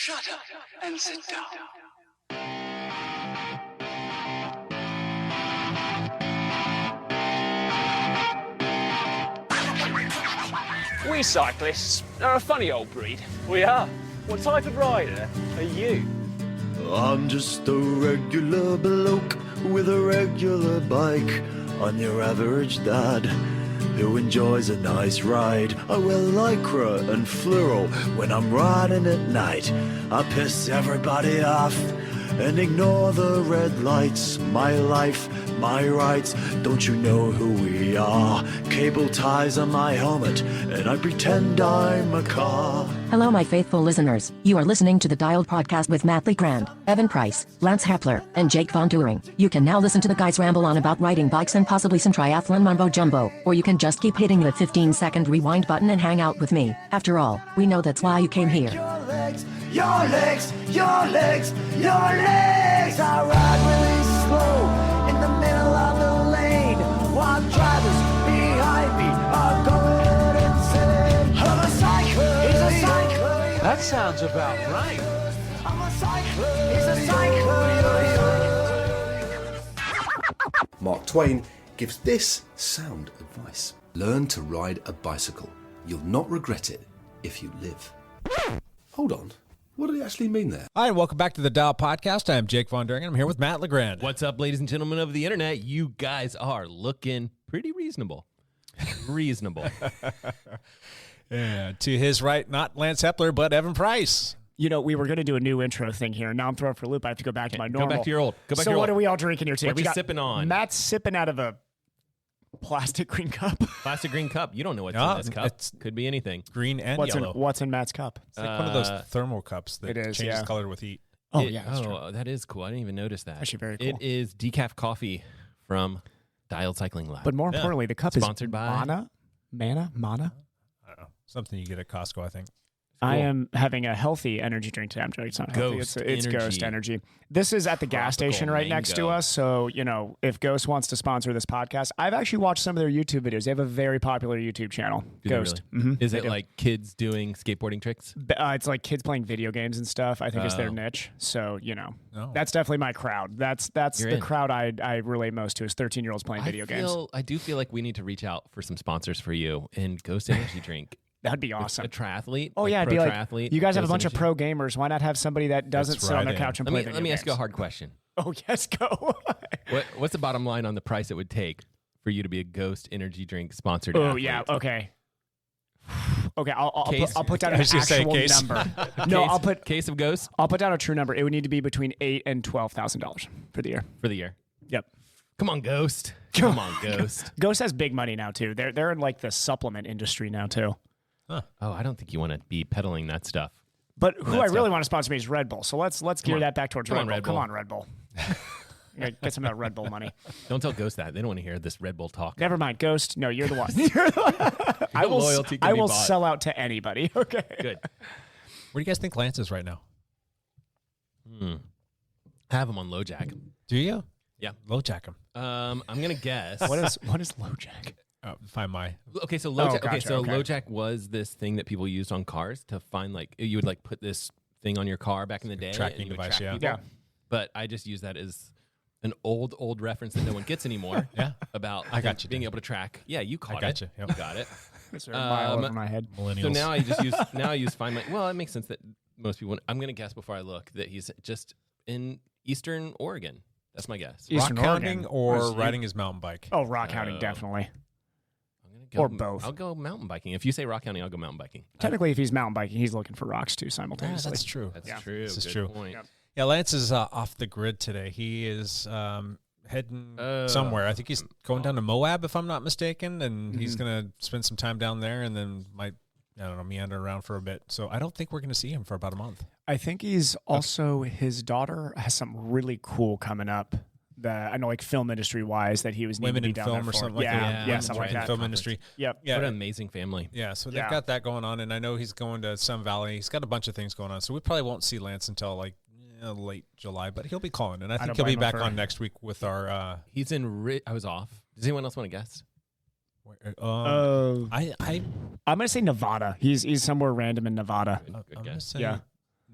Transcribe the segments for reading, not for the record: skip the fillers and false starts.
Shut up and sit down. We cyclists are a funny old breed. We are. What type of rider are you? I'm just a regular bloke with a regular bike. I'm your average dad who enjoys a nice ride. I wear lycra and fluoro when I'm riding at night. I piss everybody off and ignore the red lights. My life, my rights, don't you know who we are? Cable ties on my helmet and I pretend I'm a car. Hello, my faithful listeners. You are listening to the Dialed Podcast with Matt Legrand, Evan Price, Lance Hepler, and Jake Von Turing. You can now listen to the guys ramble on about riding bikes and possibly some triathlon mumbo jumbo, or you can just keep hitting the 15-second rewind button and hang out with me. After all, we know that's why you came here. Your legs, your legs, your legs, your legs. I ride really slow in the middle of the lane while drivers behind me are going insane. I'm a cyclist. He's a cyclist. That sounds about right. I'm a cyclist. He's a cyclist. Mark Twain gives this sound advice. Learn to ride a bicycle. You'll not regret it if you live. Hold on. What did he actually mean there? Hi, and welcome back to the Dial Podcast. I'm Jake Von Turing. I'm here with Matt Legrand. What's up, ladies and gentlemen of the internet? You guys are looking pretty reasonable. Reasonable. Yeah, to his right, not Lance Hepler, but Evan Price. You know, we were going to do a new intro thing here. Now I'm thrown for a loop. I have to go back to my normal. Go back to your old. Go back so to your what old. are we all drinking here today? What we you got sipping on? Matt's sipping out of a plastic green cup. Plastic green cup. You don't know what's No, in this cup. it's Could be anything. Green and What's yellow. in Matt's cup? It's like one of those thermal cups that It is, changes yeah. color with heat. Oh, yeah, that's true. that is cool. I didn't even notice that. Actually very cool. It is decaf coffee from Dialed Cycling Lab. But more importantly, the cup Sponsored is by- Mana. I don't know. Something you get at Costco, I think. I am having a healthy energy drink today. I'm joking. It's not healthy. Ghost It's energy. Ghost Energy. This is at the gas Tropical station right next to mango. us. So, you know, if Ghost wants to sponsor this podcast, I've actually watched some of their YouTube videos. They have a very popular YouTube channel, Do they Ghost. really? Mhm, Is they it do. like kids doing skateboarding tricks? It's like kids playing video games and stuff. I think is their Oh. niche. So, you know, Oh. that's definitely my crowd. That's You're the in. crowd I relate most to is 13-year-olds playing video games. I do feel like we need to reach out for some sponsors for you and Ghost Energy Drink. That'd be awesome. A triathlete. Oh, yeah. It'd be like, triathlete, you guys have a Ghost bunch of Energy. pro gamers. Why not have somebody that doesn't That's sit on their right couch and Let play me, video let me games? ask you a hard question. Oh, yes, go. What's the bottom line on the price it would take for you to be a Ghost Energy Drink sponsored Oh, athlete? yeah. Okay. Okay, I'll Case- put down I an was gonna say actual case. number. No, Case of Ghost I'll put down a true number. It would need to be between $8,000 and $12,000 for the year. for the year. Yep. Come on, Ghost. Come on, Ghost. Ghost has big money now too. They're in like the supplement industry now too. Oh, I don't think you want to be peddling that stuff. But who I That's really tough. want to sponsor me is Red Bull. So let's gear on. that back towards Come Red on, Bull. Red Come Bull. on, Red Bull. Get some of that Red Bull money. Don't tell Ghost that. They don't want to hear this Red Bull talk. Never mind, Ghost. No, you're the one. I Your will. loyalty can I be will bought. sell out to anybody. Okay. Good. Where do you guys think Lance is right now? Have him on low jack. Do you? Yeah. Low jack him. I'm gonna guess. What is low jack? Find my. Okay, so low jack. Okay, gotcha, so okay. low jack was this thing that people used on cars to find like you would like put this thing on your car back in the day. tracking and you would device, track yeah. people. But I just use that as an old reference that no one gets anymore. Yeah. About I got you, being dude. able to track. Yeah, you caught got it. you, yep. You got it. It's a mile over my head. Millennials. So now I just use Find My. Well, it makes sense that most people. I'm gonna guess before I look that he's just in Eastern Oregon. That's my guess. Eastern rock Oregon. hounding or Where's- riding his mountain bike? Oh, rock hounding, definitely. I'm gonna Or both. I'll go mountain biking. If you say rock counting, I'll go mountain biking. Technically, if he's mountain biking, he's looking for rocks too simultaneously. That's true. That's Yeah. true. This is Good true. Point. Yep. Yeah, Lance is off the grid today. He is heading somewhere. I think he's going down to Moab, if I'm not mistaken, and he's going to spend some time down there and then might, I don't know, meander around for a bit. So I don't think we're going to see him for about a month. I think he's also, his daughter has something really cool coming up. I know, like film industry wise, that he was needing Women to be in down film there or for. something like yeah, that. Yeah, Women's something like right in that. Film industry. Yep. Yeah. What an amazing family. Yeah, so they've Yeah. got that going on, and I know he's going to Sun Valley. He's got a bunch of things going on, so we probably won't see Lance until like late July, but he'll be calling, and I think don't he'll be blame him back for- on next week with our. He's in. I was off. Does anyone else want to guess? I'm I gonna say Nevada. He's somewhere random in Nevada. Good I'm gonna guess. say Yeah.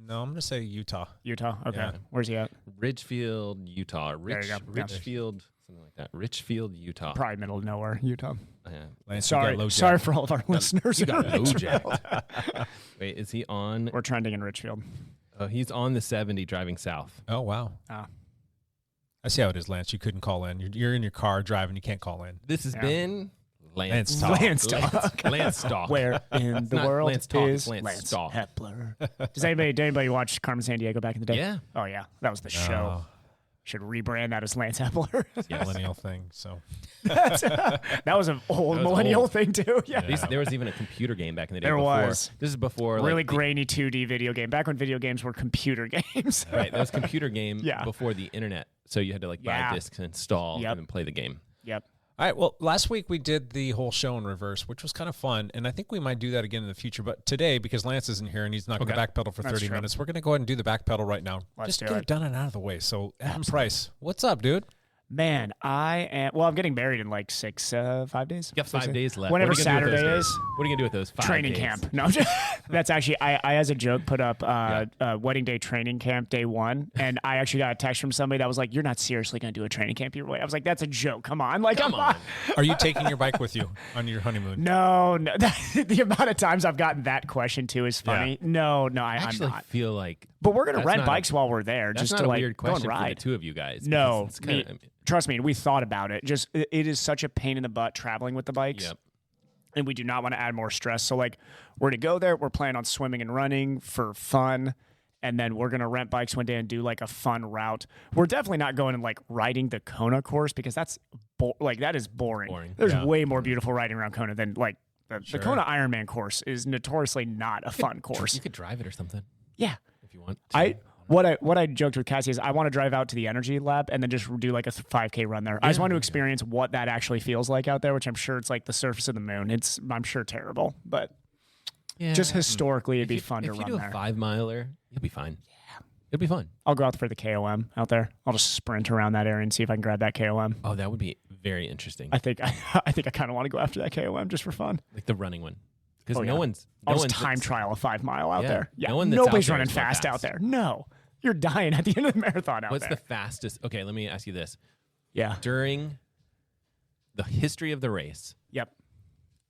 No, I'm going to say Utah. Utah. Okay. Yeah. Where's he at? Ridgefield, Utah. There you go. Richfield, something like that. Richfield, Utah. Probably middle of nowhere, Utah. Lance, you got low Sorry jack. for all of our listeners. You got in low Richfield. jack. Wait, is he on? We're trending in Richfield. Oh, he's on the 70 driving south. Oh, wow. I see how it is, Lance. You couldn't call in. You're in your car driving. You can't call in. This has been Lance Talk. Lance Talk. Lance Talk. Where in the not world Lance Talk, is it's Lance Talk. Hepler? Did anybody watch Carmen Sandiego back in the day? Yeah. Oh, yeah. That was the show. Should rebrand that as Lance Hepler. Yeah, millennial thing. So that was an old millennial thing, too. Yeah. There was even a computer game back in the day. There was. This is before. Really like, grainy 2D video game. Back when video games were computer games. Right. That was computer game Yeah. before the internet. So you had to like buy discs and install and then play the game. Yep. all right. Well, last week we did the whole show in reverse, which was kind of fun, and I think we might do that again in the future. But today, because Lance isn't here and he's not going to backpedal for 30 minutes, we're going to go ahead and do the backpedal right now. Let's Just do get it. it done and out of the way. So, Adam Price, what's up, dude? Man, I'm getting married in like 5 days. You got 5 days left. Whenever What are you gonna do with Saturday those is. days? What are you going to do with those 5 Training days? camp. No, I'm just, that's actually, I, as a joke, put up wedding day training camp day 1. And I actually got a text from somebody that was like, you're not seriously going to do a training camp. I was like, that's a joke. Come on. Like, Come on. Are you taking your bike with you on your honeymoon? No. The amount of times I've gotten that question too is funny. Yeah. No, I I'm actually not. feel like But we're going to that's rent not bikes while we're there that's just not to a like weird go and question for the ride. two of you guys. No, because it's kinda, trust me, we thought about it. Just it is such a pain in the butt traveling with the bikes. Yep. And we do not want to add more stress. So like we're going to go there. We're planning on swimming and running for fun. And then we're going to rent bikes one day and do like a fun route. We're definitely not going and like riding the Kona course because that's that is boring. There's way more beautiful riding around Kona than like the Kona Ironman course is notoriously not a fun course. You could drive it or something. Yeah. If you want to. What I joked with Cassie is I want to drive out to the energy lab and then just do like a 5K run there. I just want to experience what that actually feels like out there, which I'm sure it's like the surface of the moon. I'm sure terrible, but just historically it'd be fun to run there. If you do a 5 miler, you'll be fine. Yeah. It'll be fun. I'll go out for the KOM out there. I'll just sprint around that area and see if I can grab that KOM. Oh, that would be very interesting. I think I kind of want to go after that KOM just for fun. Like the running one. Because I'll just time trial a 5 mile out there. Yeah. No one that's Nobody's out there running is going fast out fast. there. No. You're dying at the end of the marathon out What's there. the fastest? Okay, let me ask you this. Yeah. During the history of the race, Yep.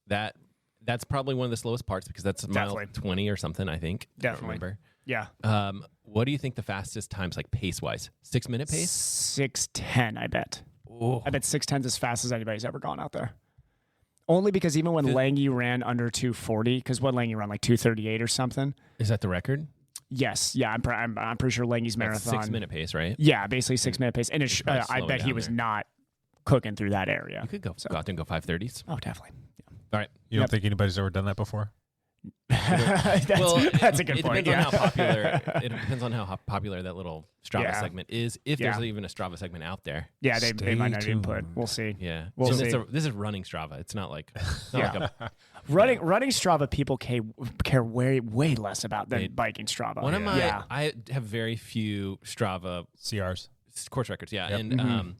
that's probably one of the slowest parts because that's Definitely. mile 20 or something, I think. Definitely. I don't remember. Yeah. What do you think the fastest times, like pace-wise? 6 minute pace? 6:10, I bet. Oh. I bet 6:10's as fast as anybody's ever gone out there. Only because even when Lange ran under 240, because what Lange ran like 238 or something. Is that the record? Yes, yeah, I'm pretty sure Lange's That's marathon 6 minute pace, right? Yeah, basically 6 minute pace, and You're probably I bet slowing he down was there. not cooking through that area. You could go out there and go 5:30s. Oh, definitely. All right. You don't think anybody's ever done that before? That's a good it point. Depends on how popular. It depends on how popular that little Strava Yeah. segment is. If there's even a Strava segment out there. Yeah, they might not even put. tuned. We'll see. Yeah. We'll And see. this is running Strava. It's not like, Running Strava people care way less about than They- biking Strava. one of my. Yeah. I have very few Strava CRs. course records. Yeah, Yep. and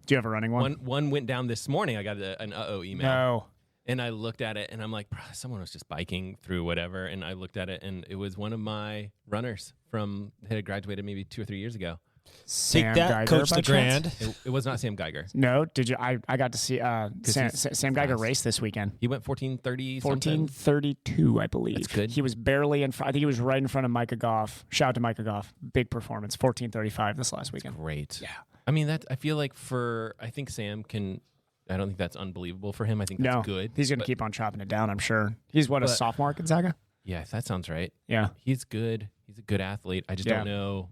Do you have a running one? one went down this morning. I got an email. No. And I looked at it and I'm like, "Bruh, someone was just biking through whatever. And I looked at it and it was one of my runners from had graduated maybe 2 or 3 years ago. Sam Take that, Geiger, Coach by the chance? Grand. It was not Sam Geiger. No, did you? I got to see Sam he's Geiger fast. race this weekend. He went 14:30 something. 14:32, I believe. That's good. He was barely in front. I think he was right in front of Micah Goff. Shout out to Micah Goff. Big performance. 14:35 this last weekend. Great. Yeah. I mean, I feel like I think Sam can. I don't think that's unbelievable for him. I think that's No, good. he's going to But- keep on chopping it down, I'm sure. He's a But- sophomore at Gonzaga? Yeah, that sounds right. Yeah. He's good. He's a good athlete. I just Yeah. don't know.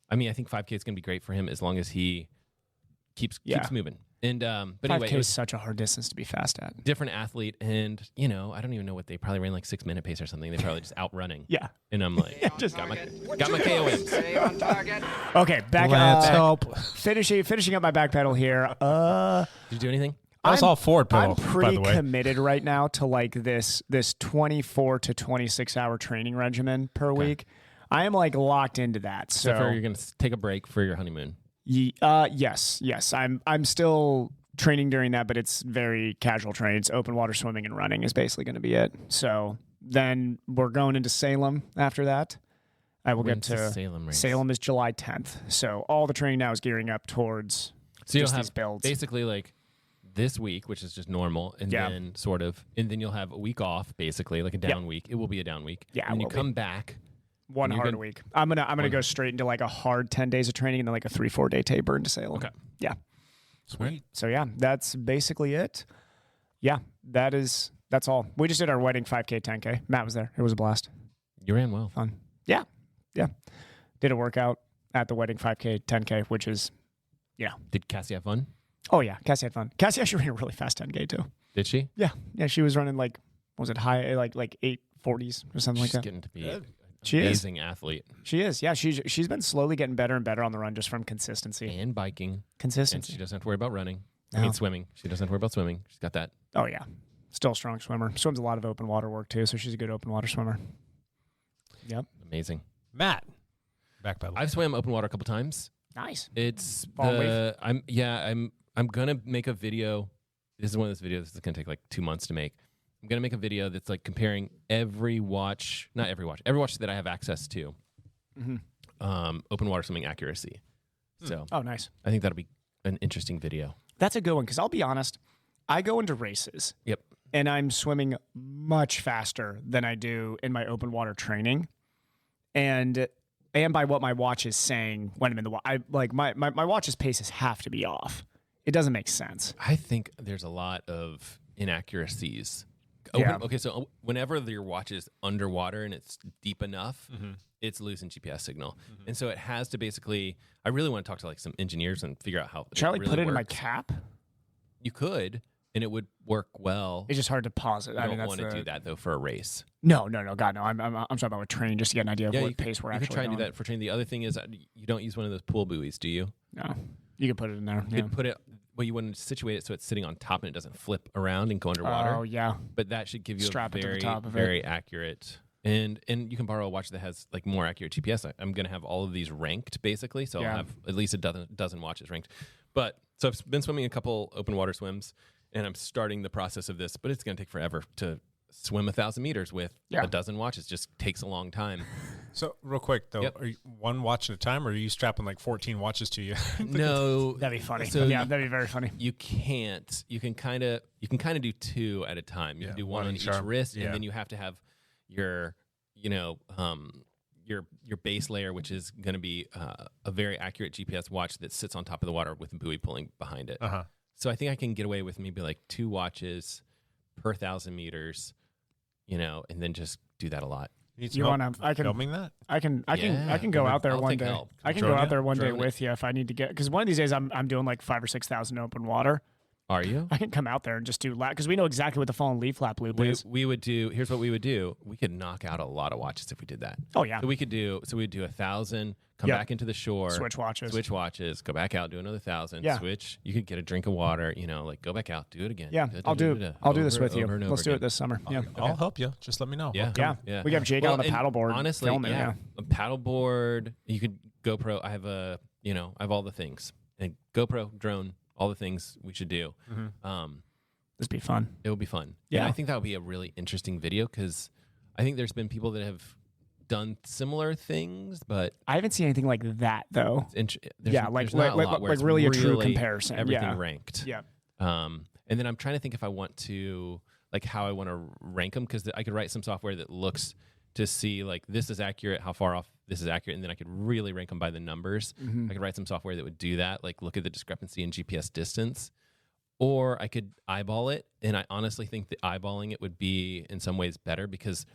I mean, I think 5K is going to be great for him as long as he keeps moving. And but 5K anyway, it is was such a hard distance to be fast at. different athlete, and I don't even know what they probably ran like 6 minute pace or something. They probably just outrunning. Yeah. And I'm like, just got my KOMs. Stay on target. Okay, back Let's help. finishing up my back pedal here. Did you do anything? That was all forward pedal, I'm by pretty the way. committed right now to like this 24 to 26 hour training regimen per week. I am like locked into that. So You're going to take a break for your honeymoon. Yes. I'm still training during that, but it's very casual training. It's open water swimming and running is basically going to be it. So then we're going into Salem after that. I will When's get the to Salem race? Salem is July 10th. So all the training now is gearing up towards So you'll just have these builds. basically like this week, which is just normal, and then and then you'll have a week off, basically like a down week. It will be a down week. Yeah, and it you will come back. One hard week. I'm gonna go straight into like a hard 10 days of training and then like a 3-4 day taper into Salem. Okay. Yeah. Sweet. So yeah, that's basically it. Yeah, that's all. We just did our wedding 5K, 10K. Matt was there. It was a blast. You ran well. Fun. Yeah. Yeah. Did a workout at the wedding 5K, 10K, which is, Did Cassie have fun? Oh yeah, Cassie had fun. Cassie actually ran a really fast 10K too. Did she? Yeah. Yeah, she was running like, what was it, high, like 840s or something She's like that. getting to be an She is. amazing athlete. She is. Yeah, she's been slowly getting better and better on the run just from consistency. And biking. And Consistency. she doesn't have to worry about running. I No. mean, swimming. She doesn't have to worry about swimming. She's got that. Oh yeah. Still a strong swimmer. Swims a lot of open water work too, so she's a good open water swimmer. Yep. Amazing. Matt, backpedal. I've swam open water a couple times. Nice. It's Fall leaf? I'm gonna make a video. This is one of those videos that's gonna take like 2 months to make. I'm gonna make a video that's like comparing every watch that I have access to, open water swimming accuracy. So Oh, nice. I think that'll be an interesting video. That's a good one because I'll be honest, I go into races Yep. and I'm swimming much faster than I do in my open water training, and by what my watch is saying when I'm in the water. I like my watch's paces have to be off. It doesn't make sense. I think there's a lot of inaccuracies. Yeah. Okay, so whenever your watch is underwater and it's deep enough, it's losing GPS signal. And so it has to basically, I really want to talk to like some engineers and figure out how Should I like really put it in my works. cap? You could, and it would work well. It's just hard to pause it. I don't that's want to do that though for a race. No, God, no. I'm talking about with training just to get an idea of Yeah, what you could, pace we're you actually could try and do going. that for training. The other thing is that you don't use one of those pool buoys, do you? No, you can put it in there. You could put it, well, you want to situate it so it's sitting on top and it doesn't flip around and go underwater. Oh yeah. But that should give you Strap a it to the very, top of it. very accurate. And you can borrow a watch that has like more accurate GPS. I'm going to have all of these ranked basically, so Yeah. I'll have at least a dozen watches ranked. But so I've been swimming a couple open water swims, and I'm starting the process of this. But it's going to take forever to swim 1,000 meters with a dozen watches. Just takes a long time. So real quick though, Yep. are you one watch at a time, or are you strapping like 14 watches to you? No, That'd be funny. So Yeah, that'd be very funny. You can't. You can kind of do two at a time. You can do one on each wrist, and then you have to have your your base layer, which is going to be a very accurate GPS watch that sits on top of the water with a buoy pulling behind it. So I think I can get away with maybe like 2 watches per 1,000 meters, and then just do that a lot. You want to? I can filming that. I can go out there I'll one take day. help. I can Drone go out it? there one day Drone it? with you if I need to get, because one of these days I'm doing like 5,000 or 6,000 open water. Are you? I can come out there and just do lap because we know exactly what the fallen leaf lap loop is. We would do. Here's what we would do. We could knock out a lot of watches if we did that. Oh yeah, So we'd do 1,000. Come Yep. back into the shore. Switch watches. Switch watches. Go back out. Do another 1,000. Yeah. Switch. You could get a drink of water. Like go back out. Do it again. yeah. I'll do this with you. Over and Let's over do it again. this summer. Yeah, I'll help you. Just let me know. Yeah. I'll come. Yeah. We got Jake out on a and paddleboard. Honestly, filming, yeah. a paddleboard. You could GoPro. I have I have all the things. And GoPro, drone, all the things we should do. This be fun. It will be fun. Yeah. And I think that would be a really interesting video because I think there's been people that have done similar things, but I haven't seen anything like that though. there's like not a lot where it's really a true comparison. Everything Yeah. ranked. Yeah. And then I'm trying to think if I want to how I want to rank them because I could write some software that looks to see like this is accurate, how far off this is accurate, and then I could really rank them by the numbers. I could write some software that would do that, like look at the discrepancy in GPS distance. Or I could eyeball it, and I honestly think that eyeballing it would be in some ways better because,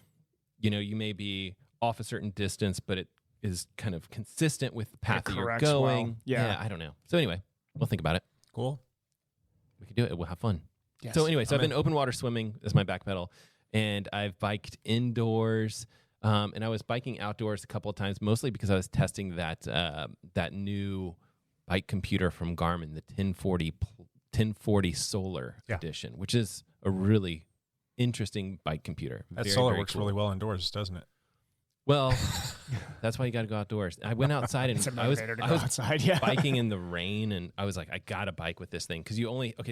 you may be off a certain distance, but it is kind of consistent with the path that you're corrects well. going. Yeah. I don't know. So anyway, we'll think about it. Cool. We can do it. We'll have fun. Yes. So anyway, I've been open water swimming as my back pedal, and I've biked indoors, and I was biking outdoors a couple of times, mostly because I was testing that new bike computer from Garmin, the 1040 Solar Edition, which is a really interesting bike computer. That Very, solar very works cool. really well indoors, doesn't it? Well, that's why you got to go outdoors. I went outside and It's a I was motivator to go outside. Yeah. biking in the rain, and I was like, I got to bike with this thing because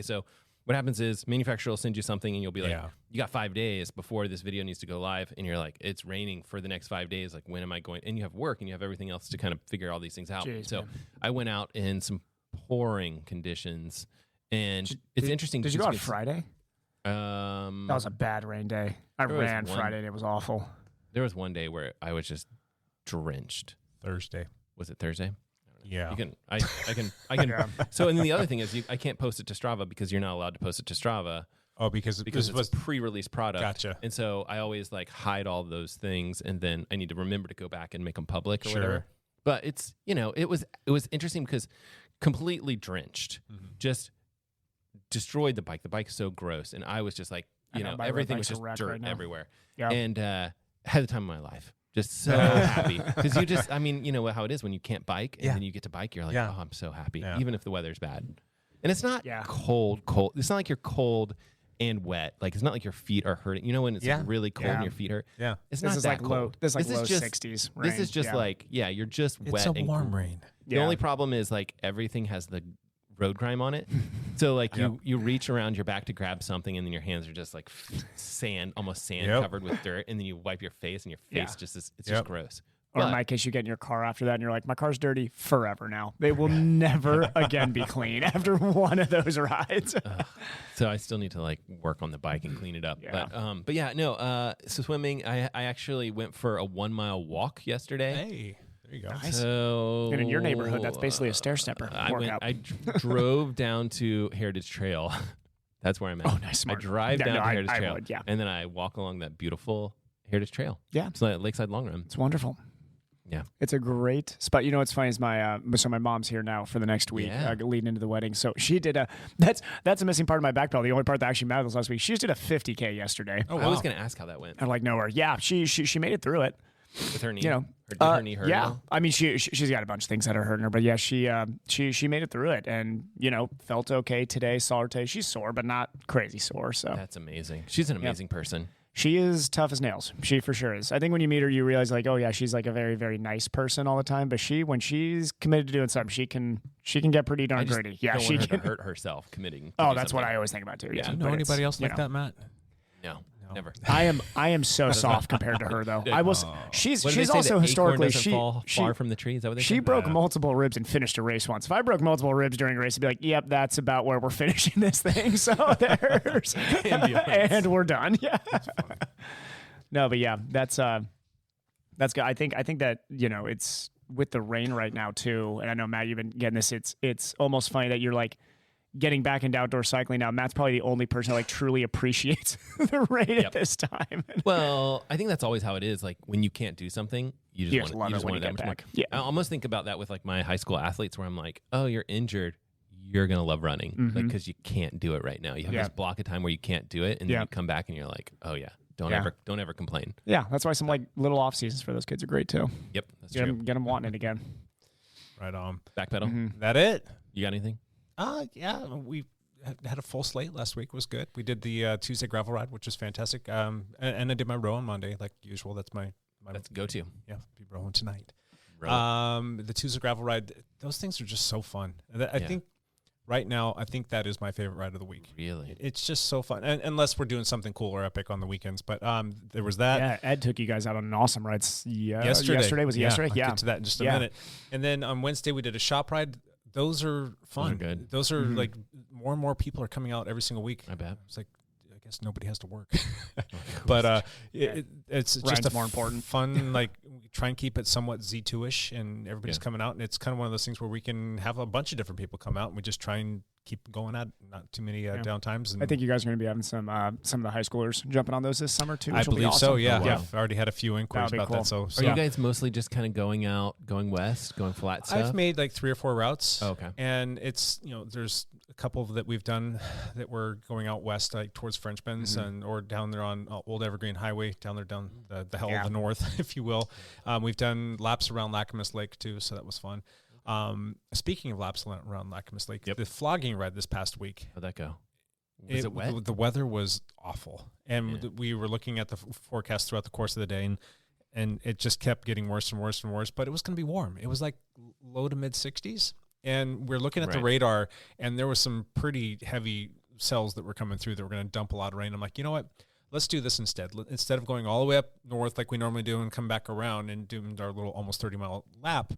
so what happens is manufacturer will send you something and you'll be like, Yeah. you got 5 days before this video needs to go live. And you're like, it's raining for the next 5 days. Like, when am I going? And you have work and you have everything else to kind of figure all these things out. Jeez, so man. I went out in some pouring conditions. And it's interesting. Did you go out Friday? That That was a bad rain day. I There was ran one- Friday and it was awful. There was one day where I was just drenched. Thursday. Was it Thursday? Yeah. You can, I can. Yeah. So, and then the other thing is, I can't post it to Strava because you're not allowed to post it to Strava Oh, because because this it's a pre-release product. Gotcha. And so I always like hide all those things, and then I need to remember to go back and make them public or Sure. whatever. But it's, it was interesting because completely drenched, just destroyed the bike. The bike's so gross, and I was just like, I know, my everything bike's was a just wreck dirt right now. everywhere, Yeah. and had the time of my life. Just so happy because you just, I mean, you know how it is when you can't bike and Yeah. then you get to bike, you're like, Yeah. oh, I'm so happy, Yeah. even if the weather's bad. And it's not Yeah. cold. It's not like you're cold and wet. Like, it's not like your feet are hurting. You know when it's Yeah. like really cold Yeah. and your feet hurt? Yeah. It's This not is that like cold. low. This is like low just 60s. This is rain. just Yeah. like, you're just It's wet a and warm rain. The Yeah. only problem is like everything has the road grime on it. So like you reach around your back to grab something and then your hands are just like sand, almost sand Yep. covered with dirt, and then you wipe your face and your face Yeah. just is, it's Yep. just gross. Or in But- my case, you get in your car after that and you're like, my car's dirty forever now. They will never again be clean after one of those rides. So I still need to like work on the bike and clean it up. Yeah. But yeah, no. So swimming, I actually went for a 1 mile walk yesterday. Hey, there you go. Nice. So And in your neighborhood, that's basically a stair stepper workout. I drove down to Heritage Trail. That's where I'm at. Oh, nice, smart. I drive Yeah, down no, to I- Heritage I Trail, would, yeah. and then I walk along that beautiful Heritage Trail. Yeah. It's like Lakeside Long Run. It's wonderful. Yeah. It's a great spot. You know what's funny is my mom's here now for the next week, Yeah. leading into the wedding. So she did that's a missing part of my back pedal. The only part that actually mattered was last week. She just did a 50K yesterday. I was going to ask how that went I'm like, nowhere. Yeah, she made it through it. with her knee. You know, Did her knee hurt? yeah. at all? I mean, she's got a bunch of things that are hurting her, but yeah, she made it through it, and felt okay today. Saw her today. She's sore, but not crazy sore. So That's amazing. She's an amazing person. she is tough as nails. She for sure is. I think when you meet her, you realize like, oh yeah, she's like a very, very nice person all the time. But when she's committed to doing something, she can get pretty I darn just gritty. Yeah, don't she want her can. to hurt herself committing. to Oh, do that's what something. I always think about too. Yeah. Yeah, Do you know but anybody it's, else like that, Matt? No, never. I am so soft compared to her though. I was. She's What did they say, also the acorn historically doesn't fall she far from the tree. Is that what they she said? broke multiple ribs and finished a race once. If I broke multiple ribs during a race, I'd be like, "Yep, that's about where we're finishing this thing." So there's and we're done. Yeah. No, but yeah, that's good. I think that it's with the rain right now too. And I know Matt, you've been getting this. It's almost funny that you're like getting back into outdoor cycling now. Matt's probably the only person that like truly appreciates the rain at this time. Well, I think that's always how it is. Like when you can't do something, you You just just want love it it when that you much get more. back. Yeah. I almost think about that with like my high school athletes, where I'm like, oh, you're injured. You're gonna love running, like because you can't do it right now. You have Yeah. this block of time where you can't do it, and then Yeah. you come back and you're like, oh yeah, don't Yeah. ever complain. Yeah, that's why some like little off seasons for those kids are great too. Yep, that's Get true. them wanting it again. Right on. Backpedal. Mm-hmm. That it? You got anything? Yeah, we had a full slate last week. It was good. We did the Tuesday gravel ride, which was fantastic. And I did my row on Monday, like usual. That's my Let's go to. yeah. Be rowing tonight. Row. The Tuesday gravel ride. Those things are just so fun. I Yeah. think right now, I think that is my favorite ride of the week. Really? It's just so fun, and, unless we're doing something cool or epic on the weekends. But there was that. Yeah, Ed took you guys out on an awesome ride. Yesterday. Was it yesterday? I'll Yeah. get to that in just a Yeah. minute. And then on Wednesday we did a shop ride. Those are fun. good. Those are like more and more people are coming out every single week. I bet. It's like I guess nobody has to work, but it's just Ride's a more important. fun. Like we try and keep it somewhat Z2ish, and everybody's Yeah. coming out, and it's kind of one of those things where we can have a bunch of different people come out, and we just try and keep going at not too many downtimes. And I think you guys are going to be having some of the high schoolers jumping on those this summer too. I Which will be believe so. awesome. Yeah, Oh, wow. I've already had a few inquiries That'll be about that. cool. So Are yeah. you guys mostly just kind of going west, going flat stuff? I've made like 3 or 4 routes. Oh, okay. And it's, there's a couple that we've done that we're going out west, like towards Frenchman's and or down there on Old Evergreen Highway, down there, the hell of the north, if you will. We've done laps around Lacamas Lake too, so that was fun. Speaking of laps around Lacamas Lake, the flogging ride this past week. How'd that go? Was it wet? The weather was awful, and we were looking at the forecast throughout the course of the day, and it just kept getting worse and worse and worse. But it was going to be warm. It was like low to mid 60s, and we're looking at the radar, and there was some pretty heavy cells that were coming through that were going to dump a lot of rain. I'm like, you know what? Let's do this instead. Instead of going all the way up north like we normally do and come back around and doing our little almost 30-mile lap,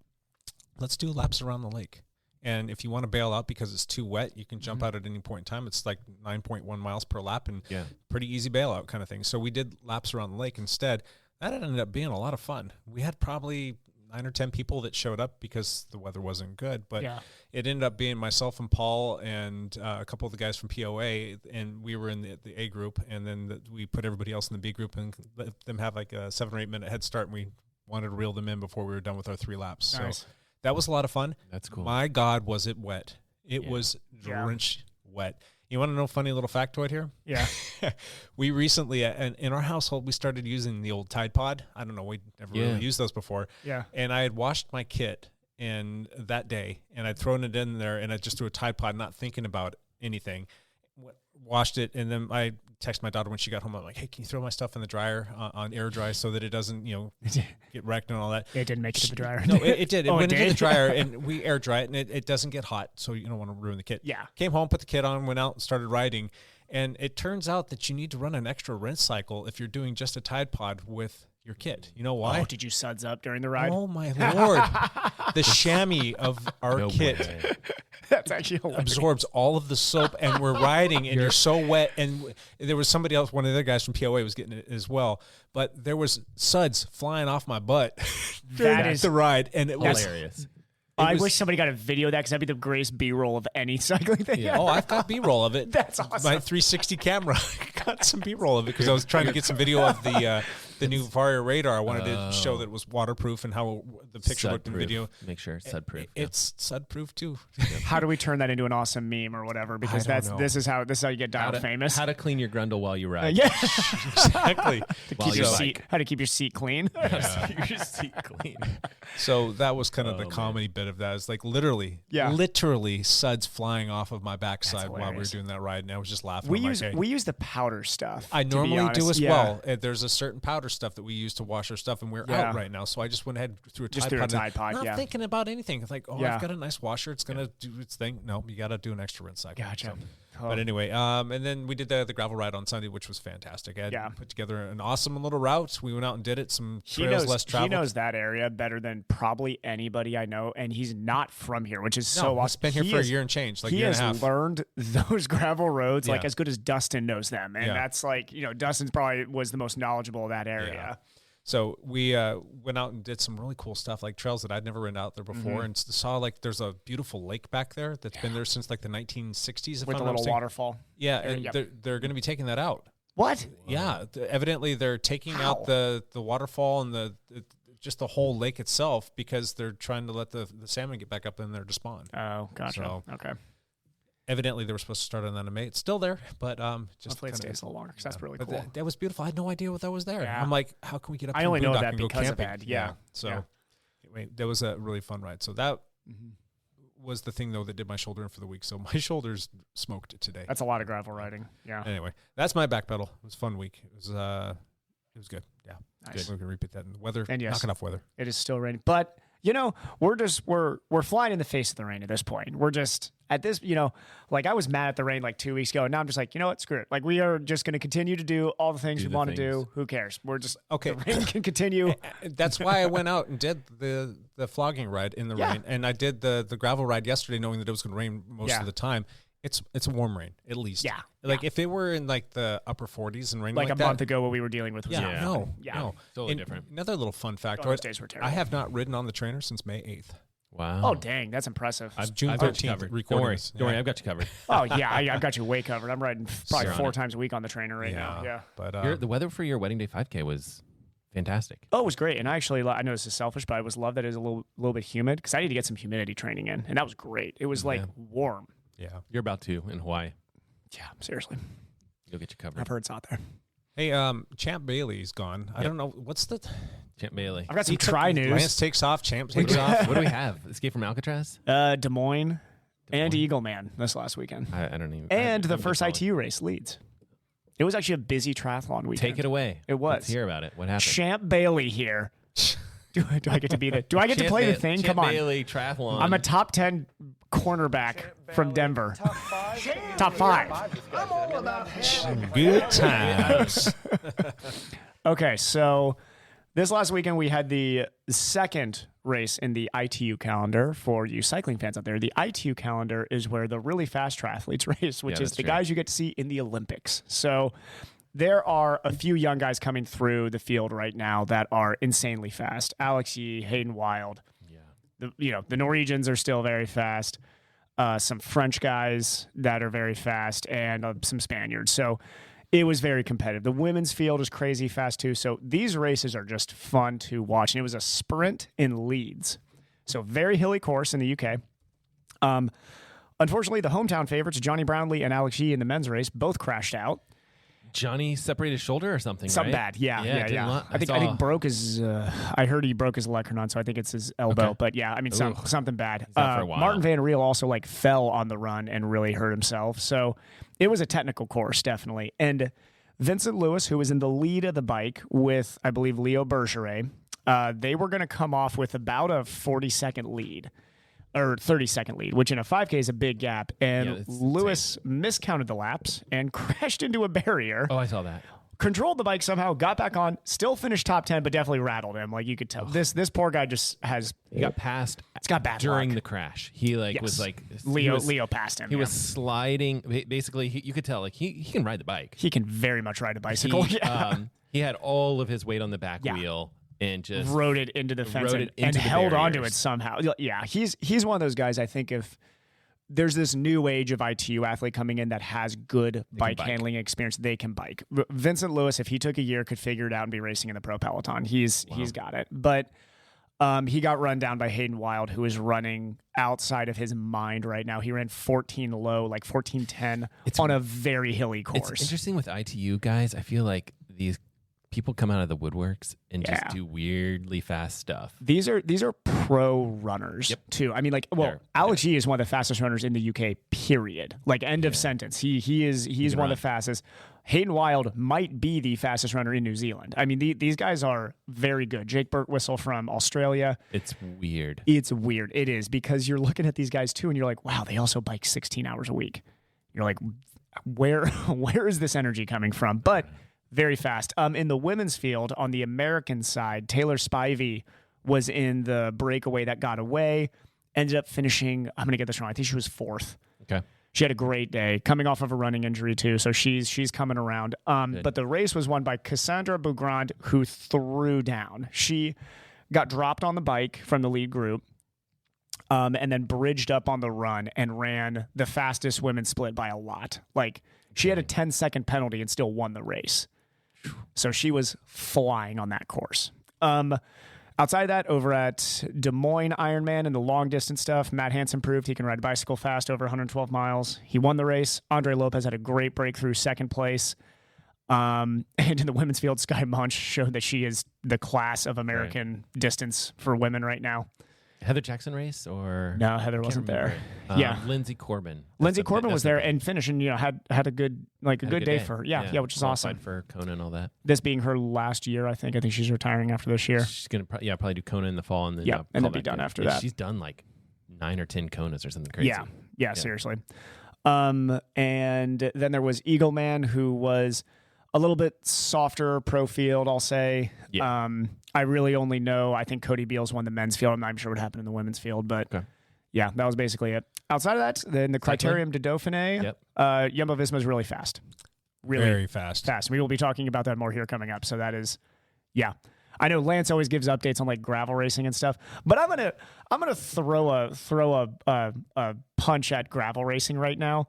let's do laps around the lake. And if you want to bail out because it's too wet, you can jump out at any point in time. It's like 9.1 miles per lap and pretty easy bailout kind of thing. So we did laps around the lake instead. That ended up being a lot of fun. We had probably 9 or 10 people that showed up because the weather wasn't good. But it ended up being myself and Paul and a couple of the guys from POA, and we were in the A group, and then we put everybody else in the B group and let them have like a 7 or 8 minute head start, and we wanted to reel them in before we were done with our 3 laps. Nice. So that was a lot of fun. That's cool. My God, was it wet. It was drench wet. You want to know a funny little factoid here? Yeah. We recently, in our household, we started using the old Tide Pod. I don't know. We never really used those before. Yeah. And I had washed my kit that day, and I'd thrown it in there, and I just threw a Tide Pod, not thinking about anything. Washed it, and then I texted my daughter when she got home. I'm like, hey, can you throw my stuff in the dryer on air dry so that it doesn't, get wrecked and all that? It didn't make it to the dryer. No, it did. It Oh, went it into the did? dryer, and we air dry it, and it doesn't get hot, so you don't want to ruin the kit. Yeah. Came home, put the kit on, went out and started riding, and it turns out that you need to run an extra rinse cycle if you're doing just a Tide Pod with your kit. You know why? Oh, did you suds up during the ride? Oh, my Lord. The chamois of our kit That's actually hilarious. absorbs all of the soap, and we're riding, and you're so wet. And there was somebody else, one of the other guys from POA was getting it as well, but there was suds flying off my butt during the ride, and it was hilarious. I wish somebody got a video of that because that'd be the greatest B-roll of any cycling thing. Yeah. Oh, I've got B-roll of it. That's awesome. My 360 camera got some B-roll of it because I was trying to get some video of the new Varia radar. I wanted to show that it was waterproof and how the picture looked in video. Make sure it's sud-proof. It's sud-proof too. How do we turn that into an awesome meme or whatever? Because I don't know. this is how you get dialed famous. How to clean your grundle while you ride. Yeah. Exactly. How to keep your seat clean. Keep your seat clean. So that was kind of the comedy bit of that. It's like literally suds flying off of my backside while we were doing that ride, and I was just laughing. We use the powder stuff. I normally do as Yeah. well. There's a certain powder stuff that we use to wash our stuff, and we're out right now. So I just went ahead and threw a Tide Pod. Not thinking about anything. It's like, I've got a nice washer. It's going to do its thing. No, you got to do an extra rinse cycle. Gotcha. So, but anyway, and then we did the gravel ride on Sunday, which was fantastic. I had put together an awesome little route. We went out and did it. Some trails less traveled. He knows that area better than probably anybody I know, and he's not from here, which is so awesome. He's been here for a year and change, like a year and a half. He has learned those gravel roads like as good as Dustin knows them, and that's like Dustin's probably was the most knowledgeable of that area. Yeah. So we went out and did some really cool stuff, like trails that I'd never ridden out there before, and saw like there's a beautiful lake back there that's been there since like the 1960s. With a little waterfall. Yeah, and they're going to be taking that out. What? Yeah, evidently they're taking out the waterfall and just the whole lake itself because they're trying to let the salmon get back up in there to spawn. Oh, gotcha. So, okay. Evidently, they were supposed to start on that in May. It's still there, but just hopefully it stays a little longer because that's really cool. But that was beautiful. I had no idea what that was there. Yeah. I'm like, how can we get up? I only know that and go because of camping? that. Yeah. So anyway, that was a really fun ride. So that was the thing though that did my shoulder in for the week. So my shoulders smoked today. That's a lot of gravel riding. Yeah. Anyway, that's my back pedal. It was a fun week. It was good. Yeah. Nice. Good. We're gonna repeat that in the weather. And yes, not enough weather. It is still raining, but we're flying in the face of the rain at this point. We're just at this, like I was mad at the rain like 2 weeks ago, and now I'm just like, you know what, screw it. Like we are just going to continue to do all the things we want to do. Who cares? We're just okay. The rain can continue. That's why I went out and did the flogging ride in the rain, and I did the gravel ride yesterday, knowing that it was going to rain most of the time. It's a warm rain, at least. Yeah. Like if it were in like the upper 40s and raining like a month ago, what we were dealing with was no. Totally different. Another little fun fact. Those days were terrible. I have not ridden on the trainer since May 8th. Wow. Oh, dang. That's impressive. June 13th. Don't worry. Don't worry. I've got you covered. Oh, yeah. I've got you way covered. I'm riding probably 4 times a week on the trainer right now. Yeah. But the weather for your wedding day 5K was fantastic. Oh, it was great. And I know this is selfish, but I was love that it was a little bit humid because I need to get some humidity training in. And that was great. It was like warm. Yeah. You're about to in Hawaii. Yeah, seriously. You'll get you covered. I've heard it's out there. Hey, Champ Bailey's gone. I don't know. What's the... Champ Bailey. I've got some news. Lance takes off. Champ takes off. What do we have? Escape from Alcatraz? Des Moines and Eagle Man this last weekend. I don't even... And the first ITU race, Leeds. It was actually a busy triathlon weekend. Take it away. It was. Let's hear about it. What happened? Champ Bailey here. Do I get to be the? Do I get to play the thing? Champ Come on. Bailey triathlon. I'm a top 10 cornerback from Denver. Top five. Good times. Okay, so this last weekend we had the second race in the ITU calendar for you cycling fans out there. The ITU calendar is where the really fast triathletes race, which is the guys you get to see in the Olympics. So there are a few young guys coming through the field right now that are insanely fast. Alex Yee, Hayden Wild. Yeah. The Norwegians are still very fast. Some French guys that are very fast, and some Spaniards. So it was very competitive. The women's field is crazy fast too. So these races are just fun to watch. And it was a sprint in Leeds. So very hilly course in the UK. Unfortunately, the hometown favorites, Johnny Brownlee and Alex Yee in the men's race, both crashed out. Johnny separated his shoulder or something, Something right? bad. Yeah. I think broke his, I heard he broke his leckernon, so I think it's his elbow. Okay. But yeah, I mean, something bad. out for a while. Martin Van Riel also fell on the run and really hurt himself. So it was a technical course, definitely. And Vincent Lewis, who was in the lead of the bike with, I believe, Leo Bergeret, they were going to come off with about a 40-second lead. Or 30-second lead, which in a 5K is a big gap. And Lewis miscounted the laps and crashed into a barrier. Oh, I saw that. Controlled the bike somehow, got back on, still finished top 10, but definitely rattled him. You could tell. This poor guy just has... He got passed. It's got bad during luck. the crash. He was Leo passed him. He was sliding. Basically, you could tell he can ride the bike. He can very much ride a bicycle. He had all of his weight on the back wheel. And just rode it into the fence and held onto it somehow. Yeah, he's one of those guys. I think if there's this new age of ITU athlete coming in that has good bike handling experience, they can bike. Vincent Lewis, if he took a year, could figure it out and be racing in the pro peloton. He's got it. But he got run down by Hayden Wild, who is running outside of his mind right now. He ran 14 low, 14:10 on a very hilly course. It's interesting with ITU guys. I feel like these people come out of the woodworks and just do weirdly fast stuff. These are pro runners too. I mean, Alex Yee is one of the fastest runners in the UK. Period. End of sentence. He's one of the fastest. Hayden Wild might be the fastest runner in New Zealand. I mean, these guys are very good. Jake Birtwistle from Australia. It's weird. It's weird. It is, because you're looking at these guys too, and you're like, wow, they also bike 16 hours a week. You're like, where is this energy coming from? But very fast. In the women's field, on the American side, Taylor Spivey was in the breakaway that got away. Ended up finishing, I'm going to get this wrong, I think she was 4th. Okay. She had a great day, coming off of a running injury too, so she's coming around. But the race was won by Cassandra Bougrand, who threw down. She got dropped on the bike from the lead group, and then bridged up on the run and ran the fastest women's split by a lot. She had a 10-second penalty and still won the race. So she was flying on that course. Outside of that, over at Des Moines Ironman and the long distance stuff, Matt Hansen proved he can ride a bicycle fast over 112 miles. He won the race. Andre Lopez had a great breakthrough, second place. And in the women's field, Sky Munch showed that she is the class of American distance for women right now. Heather Jackson race or no? Heather wasn't there. Lindsay Corbin. Lindsay Corbin was there and finished, and had a good good day for her. Yeah, which is awesome. For Kona and all that. This being her last year, I think she's retiring after this year. She's gonna probably do Kona in the fall and then and then be done after that. She's done 9 or 10 Konas or something crazy. Yeah, seriously. And then there was Eagleman, who was a little bit softer pro field, I'll say. Yeah. I really only know, I think Cody Beals won the men's field. I'm not even sure what happened in the women's field, but yeah, that was basically it. Outside of that, then the Criterium de Dauphiné, Jumbo-Visma is really fast. Really very fast. We will be talking about that more here coming up. So that is, I know Lance always gives updates on gravel racing and stuff, but I'm gonna throw a punch at gravel racing right now.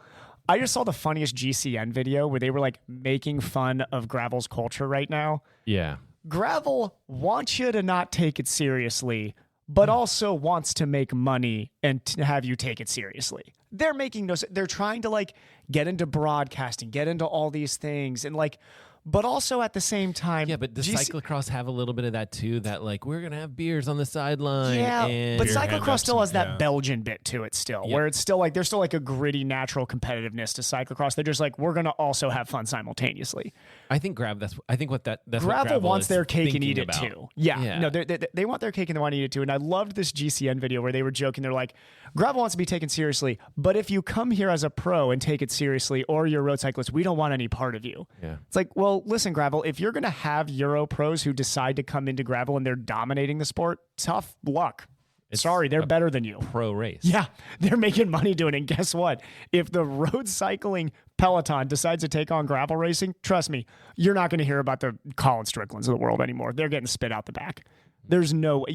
I just saw the funniest GCN video where they were making fun of gravel's culture right now. Yeah. Gravel wants you to not take it seriously, but also wants to make money and to have you take it seriously. They're making they're trying to get into broadcasting, get into all these things. And but also at the same time, Yeah, but does cyclocross have a little bit of that too? That like we're gonna have beers on the sideline. Yeah, and but Beer cyclocross handouts still has that yeah. Belgian bit to it still, Yep. where it's still like there's still like a gritty, natural competitiveness to cyclocross. They're just like we're gonna also have fun simultaneously. I think that's what Gravel what Gravel wants is their cake and thinking eat it about. too. Yeah. No, they want their cake and they want to eat it too. And I loved this GCN video where they were joking. They're like, Gravel wants to be taken seriously, but if you come here as a pro and take it seriously, or you're a road cyclist, we don't want any part of you. Yeah. It's like, well, listen, Gravel, if you're going to have Euro pros who decide to come into Gravel and they're dominating the sport, tough luck. Sorry, they're better than you. Pro race. Yeah, they're making money doing it. And guess what? If the road cycling peloton decides to take on gravel racing, trust me, you're not going to hear about the Colin Stricklands of the world anymore. They're getting spit out the back. There's no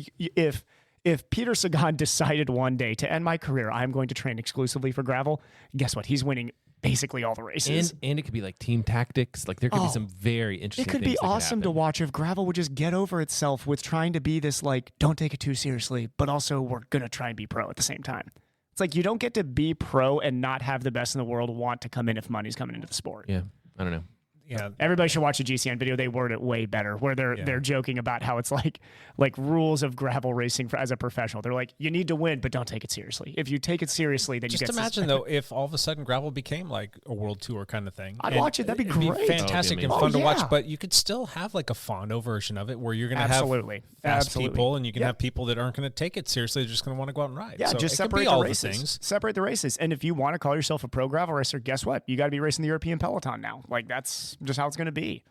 if Peter Sagan decided one day to end my career, I'm going to train exclusively for gravel. Guess what? He's winning basically all the races. And it could be like team tactics. Like there could be some very interesting. It could things be that awesome to happen. watch if gravel would just get over itself with trying to be this like, don't take it too seriously, but also we're going to try and be pro at the same time. It's like you don't get to be pro and not have the best in the world want to come in if money's coming into the sport. Yeah, I don't know. Yeah. Everybody should watch the GCN video. They word it way better, where they're joking about how it's like rules of gravel racing as a professional. They're like, you need to win, but don't take it seriously. If you take it seriously, then Just you get imagine though, if all of a sudden gravel became like a world tour kind of thing. I'd And watch it. That'd be it'd great. fantastic That and would fun be to watch. yeah. But you could still have like a Fondo version of it where you're going to have Absolutely. fast Absolutely. people, and you can Yep. have people that aren't going to take it seriously. They're just going to want to go out and ride. Yeah, so just it could separate be the all races. the things. Separate the races. And if you want to call yourself a pro gravel racer, guess what? You got to be racing the European peloton now. Like that's just how it's going to be.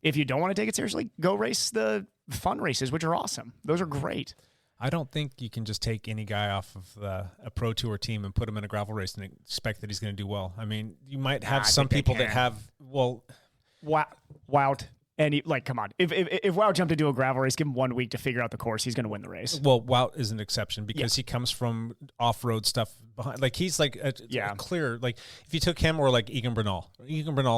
If you don't want to take it seriously, go race the fun races, which are awesome. Those are great. I don't think you can just take any guy off of a pro tour team and put him in a gravel race and expect that he's going to do well. I mean, you might have I some think they people that can. have Wout. And come on. If Wout jumped into a gravel race, give him 1 week to figure out the course, he's going to win the race. Well, Wout is an exception because he comes from off-road stuff behind. Like he's like a clear. Like if you took him or like Egan Bernal,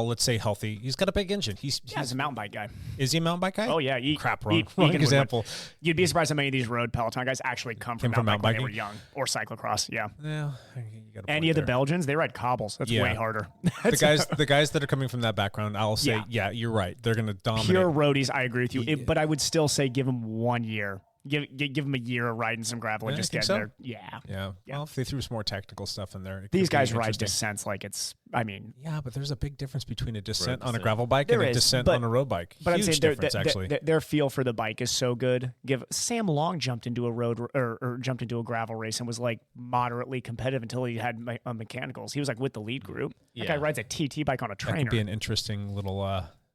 let's say healthy, he's got a big engine. He's a mountain bike guy. Is he a mountain bike guy? Oh yeah, Crap, Egan wrong would win. example. You'd be surprised how many of these road peloton guys actually come from mountain bike when they were young, or cyclocross. Yeah. Yeah. You got a Any point of the there. Belgians, they ride cobbles. That's way harder. The guys that are coming from that background, I'll say, Yeah. you're right. They're going to dominate. Pure roadies, I agree with you. But I would still say give them 1 year. Give them a year of riding some gravel and Yeah, just think get so? there. Yeah. Yeah. Well, if they threw some more tactical stuff in there, it These could be guys ride interesting. descents like it's, I mean. Yeah, but there's a big difference between a descent on a descent. gravel bike There and a is, descent but- on a road bike. But Huge I'm saying difference, actually. their feel for the bike is so good. Sam Long jumped into a road or jumped into a gravel race and was like moderately competitive until he had mechanicals. He was like with the lead group. That guy rides a TT bike on a That trainer. could be an interesting little,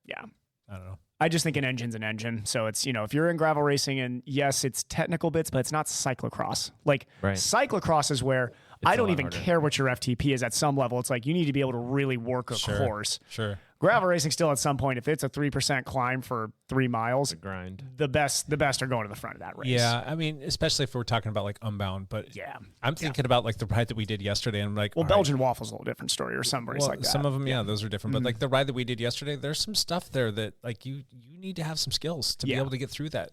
Yeah. I don't know. I just think an engine's an engine. So it's, if you're in gravel racing and yes, it's technical bits, but it's not cyclocross. Like cyclocross is where I don't a lot even harder. care what your FTP is at some level. It's like you need to be able to really work a course. Sure. Gravel racing still at some point, if it's a 3% climb for 3 miles, Grind. the best are going to the front of that race. Yeah, I mean, especially if we're talking about like Unbound, but Yeah. I'm thinking about like the ride that we did yesterday. And I'm like, Well, all right, Belgian Waffle's a little different story or some race like that. some of them, those are different. But like the ride that we did yesterday, there's some stuff there that like you need to have some skills to be able to get through that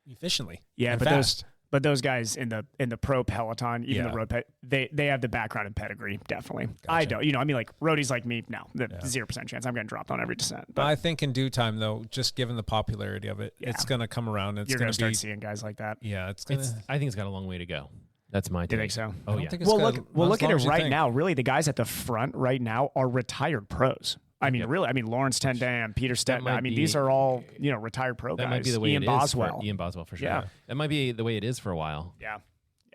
efficiently. Yeah, and but fast. those guys in the pro peloton, even Yeah. the road they have the background and pedigree, definitely. I don't, I mean, like roadies like me, no, 0% chance I'm getting dropped on every descent. But I think in due time, though, just given the popularity of it, it's going to come around. It's you're going going to to start be, seeing guys like that. yeah, it's going to. I think it's got a long way to go. That's my You take. think so? Oh yeah. think it's Well, got look as at long it as you right think. now. Really, the guys at the front right now are retired pros. I mean, really. I mean, Lawrence Tendam, Peter Stetner. might I mean, be- these are all That retired pro guys. might be the way Ian it is Boswell. for Ian Boswell for sure. Yeah. That might be the way it is for a while. Yeah.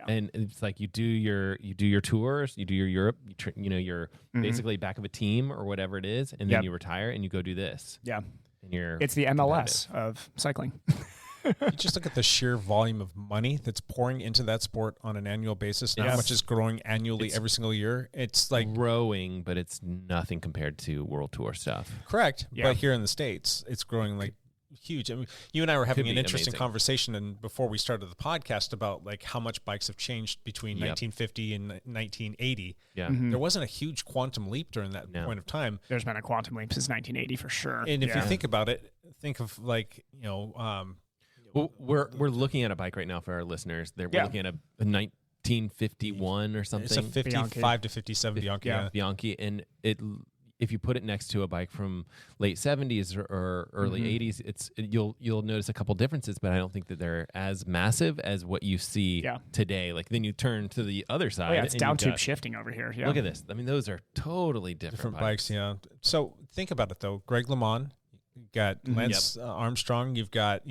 And it's like you do your tours, you do your Europe, you're basically back of a team or whatever it is, and then Yep. you retire and you go do this. Yeah. And you're It's the MLS of cycling. You just look at the sheer volume of money that's pouring into that sport on an annual basis and how Yes. much is growing annually every single year. It's like growing, but it's nothing compared to World Tour stuff. correct, Yeah. but here in the States, it's growing like huge. I mean, you and I were having Could an be interesting amazing. conversation and before we started the podcast about like how much bikes have changed between 1950 and 1980. Yeah. There wasn't a huge quantum leap during that No. point of time. There's been a quantum leap since 1980 for sure. And if you Yeah. think about it, think of like, Well, we're looking at a bike right now for our listeners. We're looking at a 1951 or something. it's a 55 to 57 Bianchi. Yeah. Bianchi, and it if you put it next to a bike from late 70s or early 80s, you'll notice a couple differences, but I don't think that they're as massive as what you see today. Like then you turn to the other side. Oh, yeah, it's down tube shifting over here. Yeah. Look at this. I mean, those are totally different bikes. Yeah. So think about it though. Greg LeMond, you've got Lance Armstrong. You've got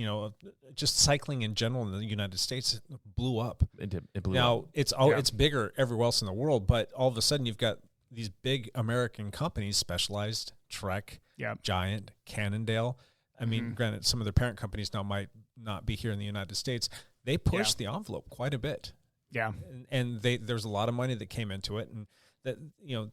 just cycling in general in the United States blew up. It blew now up. It's bigger everywhere else in the world, but all of a sudden you've got these big American companies, Specialized, Trek, Giant, Cannondale. I mean, granted, some of their parent companies now might not be here in the United States. They pushed the envelope quite a bit. Yeah. And there's a lot of money that came into it. And that,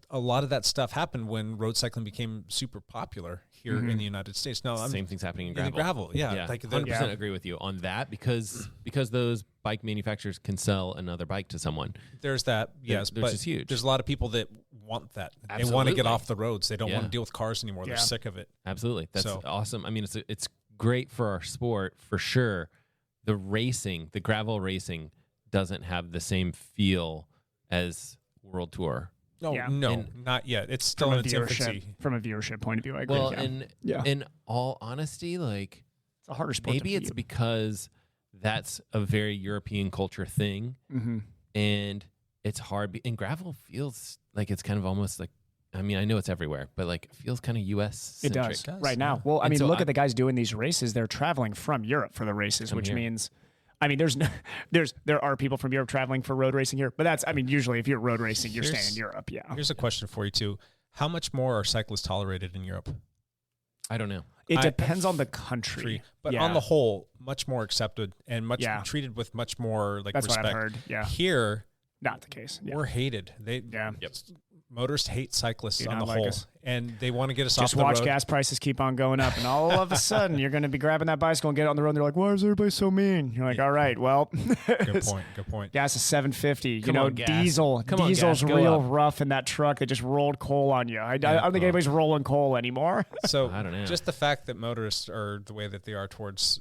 a lot of that stuff happened when road cycling became super popular here in the United States. Now, same thing's happening in the gravel. Yeah. Like 100% agree with you on that because those bike manufacturers can sell another bike to someone. There's that, yes, but it's huge. There's a lot of people that want that. Absolutely. They want to get off the roads. They don't want to deal with cars anymore. They're sick of it. Absolutely. That's awesome. I mean, it's great for our sport for sure. The gravel racing doesn't have the same feel as World Tour. No, not yet. It's still in its infancy. From a viewership point of view, I agree. Well, in all honesty, like it's a harder sport. Maybe it's because that's a very European culture thing, and it's hard. And gravel feels like it's kind of almost like. I mean, I know it's everywhere, but like it feels kind of U.S. It does right now. Well, I mean, look at the guys doing these races. They're traveling from Europe for the races, which means. I mean, there are people from Europe traveling for road racing here, but usually if you're road racing, you're staying in Europe. Yeah. Here's a question for you too: how much more are cyclists tolerated in Europe? I don't know. It depends on the country, but on the whole, much more accepted and treated with much more That's respect. What I've heard. Yeah. Here, not the case. Yeah. We're hated. Motorists hate cyclists on the like whole, us. and they want to get us off the road. Just road. watch gas prices keep on going up, and all of a sudden you're going to be grabbing that bicycle and get on the road. And they're like, "Why is everybody so mean?" You're like, "All right, well." Good point. Gas is $7.50. Come on, Diesel's real rough in that truck that just rolled coal on you. I don't think anybody's rolling coal anymore. So I don't know. Just the fact that motorists are the way that they are towards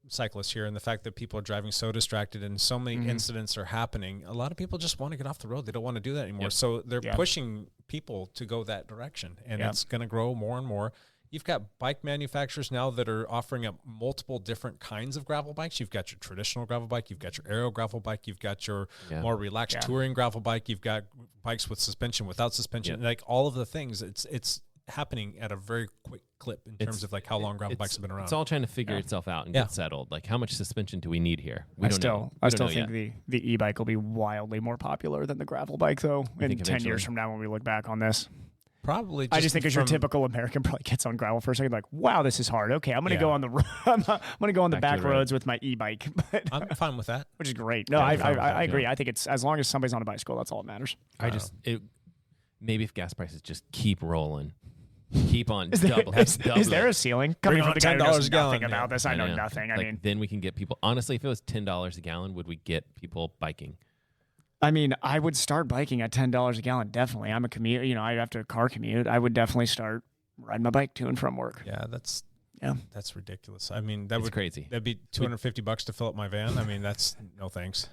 cyclists here, and the fact that people are driving so distracted and so many incidents are happening, a lot of people just want to get off the road. They don't want to do that anymore. So they're pushing people to go that direction, and it's going to grow more and more. You've got bike manufacturers now that are offering up multiple different kinds of gravel bikes. You've got your traditional gravel bike, you've got your aero gravel bike, you've got your more relaxed touring gravel bike, you've got bikes with suspension, without suspension, like all of the things. It's happening at a very quick clip in terms of like how long gravel bikes have been around. It's all trying to figure itself out and get settled. Like how much suspension do we need here? I still think the e-bike will be wildly more popular than the gravel bike though in 10 years from now when we look back on this. Probably. I just think as your typical American probably gets on gravel for a second, like, wow, this is hard. Okay, I'm going to go on the I'm going to go on the back roads with my e-bike. I'm fine with that, which is great. No, I agree. I think it's as long as somebody's on a bicycle, that's all that matters. Maybe if gas prices just keep rolling. Keep on is there a ceiling? Coming from the guy who knows nothing about this, I know nothing. I mean, then we can get people. Honestly, if it was $10 a gallon, would we get people biking? I mean, I would start biking at $10 a gallon. Definitely, I'm a commute. I have to car commute. I would definitely start riding my bike to and from work. Yeah, that's ridiculous. I mean, that's crazy. That'd be $250 to fill up my van. I mean, that's no thanks.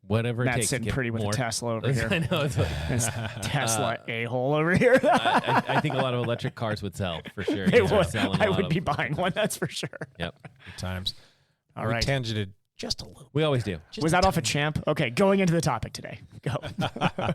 Whatever Matt's it takes sitting to get pretty with more. a Tesla over here. I know. It's like, Tesla a-hole over here. I think a lot of electric cars would sell for sure. They would. I would be buying one, that's for sure. Yep. Good times. All right. Tangented just a little. We always do. Was that off a champ? Okay, going into the topic today. Go. All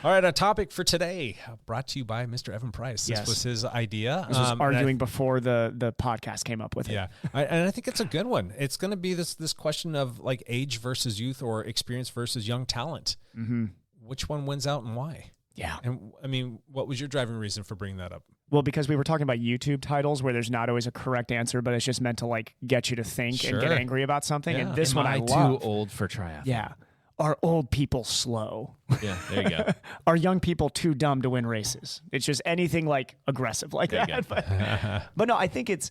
right, our topic for today brought to you by Mr. Evan Price. This was his idea. This was arguing before the podcast came up with it. Yeah, and I think it's a good one. It's going to be this question of like age versus youth or experience versus young talent. Mm-hmm. Which one wins out and why? Yeah. And I mean, what was your driving reason for bringing that up? Well, because we were talking about YouTube titles where there's not always a correct answer, but it's just meant to like get you to think and get angry about something. Yeah. And this one I love. Too old for triathlon? Yeah. Are old people slow? Yeah, there you go. Are young people too dumb to win races? It's just anything like aggressive like that. But no, I think it's